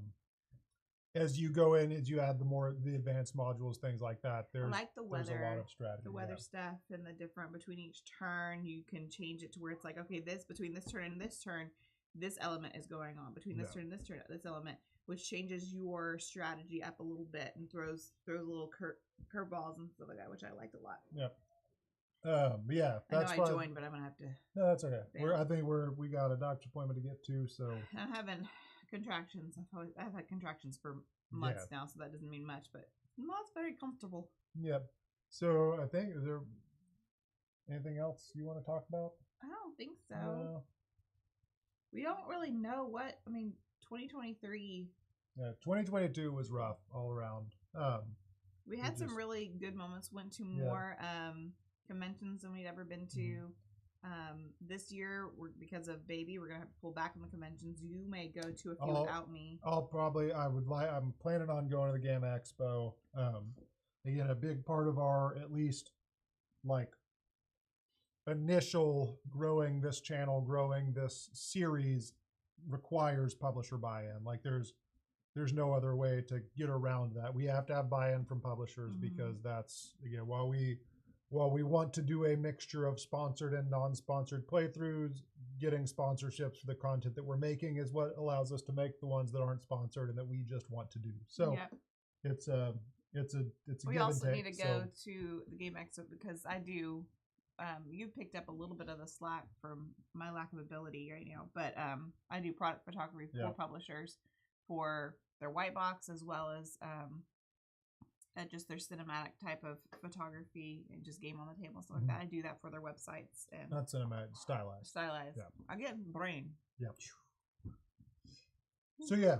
As you go in, as you add the advanced modules, things like that, there's a lot of strategy. The weather stuff and the different between each turn, you can change it to where it's like, okay, between this turn and this turn, this element is going on. Between this turn and this turn, this element, which changes your strategy up a little bit and throws little curveballs and stuff like that, which I liked a lot. Yep. That's I know I joined, but I'm gonna have to. No, that's okay. I think we got a doctor's appointment to get to, so I'm having contractions. I've had contractions for months now, so that doesn't mean much, but not very comfortable. Yep. So I think, is there anything else you want to talk about? I don't think so. No. We don't really know 2023. Yeah, 2022 was rough all around. We had some really good moments. Went to more conventions than we'd ever been to. This year, because of baby, we're gonna have to pull back on the conventions. You may go to a few without me. I'm planning on going to the Game Expo. Again, a big part of our, at least like initial growing this channel, growing this series, requires publisher buy-in. Like there's no other way to get around that. We have to have buy-in from publishers, because that's, again, while we want to do a mixture of sponsored and non-sponsored playthroughs, getting sponsorships for the content that we're making is what allows us to make the ones that aren't sponsored and that we just want to do. So it's a we also need to go to the Game Expo, because I do. You picked up a little bit of the slack from my lack of ability right now, but I do product photography for publishers for their white box, as well as just their cinematic type of photography and just game on the table, stuff like that. I do that for their websites and not cinematic, stylized. I get brain. Yeah.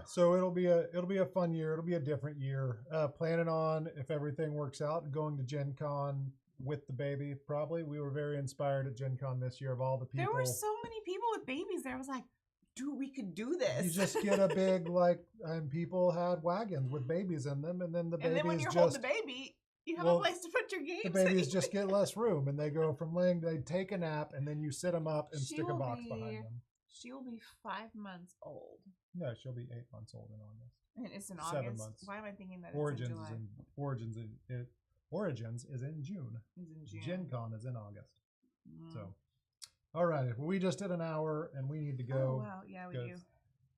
So it'll be a fun year. It'll be a different year. Planning on, if everything works out, going to Gen Con with the baby. Probably. We were very inspired at Gen Con this year of all the people. There were so many people with babies there. I was like, dude, we could do this. You just get a big and people had wagons with babies in them, and then the baby. And then when you hold the baby, You have Well, a place to put your games. the babies just get less room, and they go from laying. They take a nap, and then you sit them up and stick a box behind them. She will be 5 months old. No, she'll be 8 months old in August. And it's in 7 August. months. Why am I thinking that Origins it's in July? Origins is in June. It's in June. Gen Con is in August. So, all right. Well, we just did an hour, and we need to go. Oh, wow. Yeah, we do.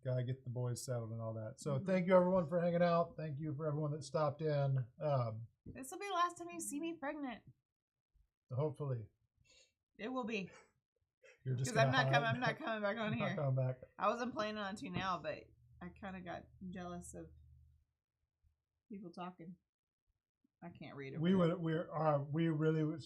Gotta get the boys settled and all that. So thank you everyone for hanging out. Thank you for everyone that stopped in. This will be the last time you see me pregnant. Hopefully. It will be. You're just because I'm not coming back on here. Not coming back. I wasn't planning on to now, but I kind of got jealous of people talking. I can't read it. We really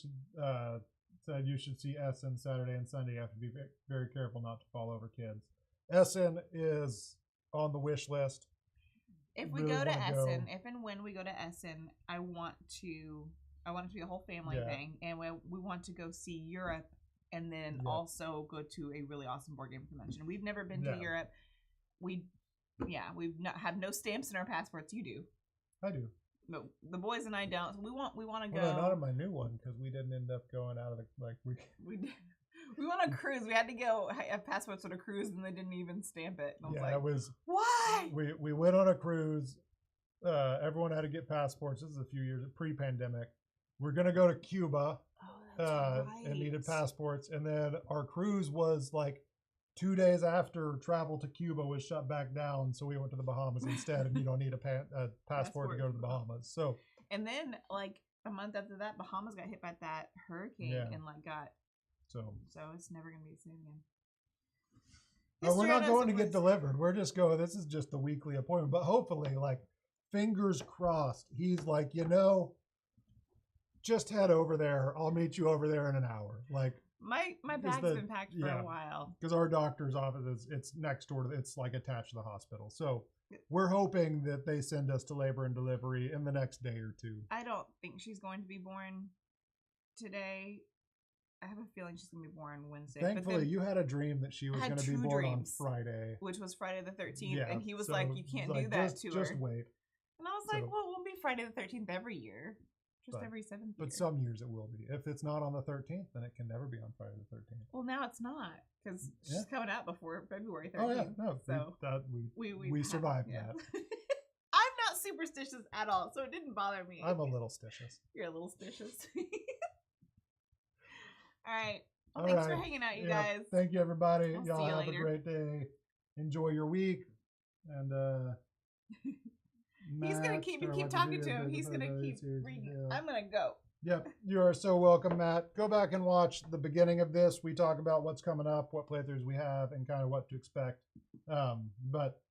said you should see Essen Saturday and Sunday. You have to be very careful not to fall over kids. Essen is on the wish list. If we go to Essen, if and when we go to Essen, I want it to be a whole family thing, and we want to go see Europe, and then also go to a really awesome board game convention. We've never been to Europe. We've have no stamps in our passports. You do. I do. But the boys and I don't. So we want to go. Well, not on my new one because we didn't end up going out of the We went on a cruise. We had to go have passports on a cruise, and they didn't even stamp it. And I was it was why? We went on a cruise. Everyone had to get passports. This is a few years pre-pandemic. We're gonna go to Cuba, and needed passports. And then our cruise was like 2 days after travel to Cuba was shut back down, so we went to the Bahamas instead. And you don't need a passport to go to the Bahamas. So. And then like a month after that, Bahamas got hit by that hurricane and like got. So it's never going to be the same again. No, we're not going to get delivered. We're just going, this is just a weekly appointment. But hopefully, like, fingers crossed, he's like, just head over there. I'll meet you over there in an hour. Like, my bag's been packed for a while. Because our doctor's office, it's next door. It's like attached to the hospital. So we're hoping that they send us to labor and delivery in the next day or two. I don't think she's going to be born today. I have a feeling she's going to be born Wednesday. Thankfully, you had a dream that she was going to be born on Friday. Which was Friday the 13th. And he was like, you can't do that to her. Just wait. And I was like, well, it won't be Friday the 13th every year. Just every 7th year. But some years it will be. If it's not on the 13th, then it can never be on Friday the 13th. Well, now it's not. Because she's coming out before February 13th. Oh, yeah. No, so we survived that. I'm not superstitious at all, so it didn't bother me. I'm a little stitious. You're a little stitious. All right. Well, thanks for hanging out, you guys. Thank you, everybody. Y'all have a great day. Enjoy your week. And he's gonna keep talking to him. He's gonna keep reading. I'm gonna go. Yep, you are so welcome, Matt. Go back and watch the beginning of this. We talk about what's coming up, what playthroughs we have, and kind of what to expect. But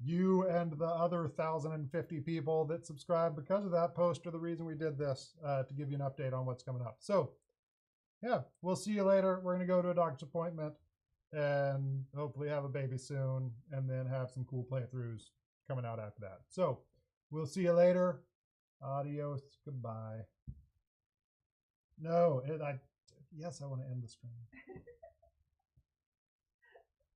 you and the other 1,050 people that subscribe because of that post are the reason we did this, to give you an update on what's coming up. So yeah, we'll see you later. We're going to go to a doctor's appointment and hopefully have a baby soon, and then have some cool playthroughs coming out after that. So we'll see you later. Adios. Goodbye. No, yes, I want to end the stream.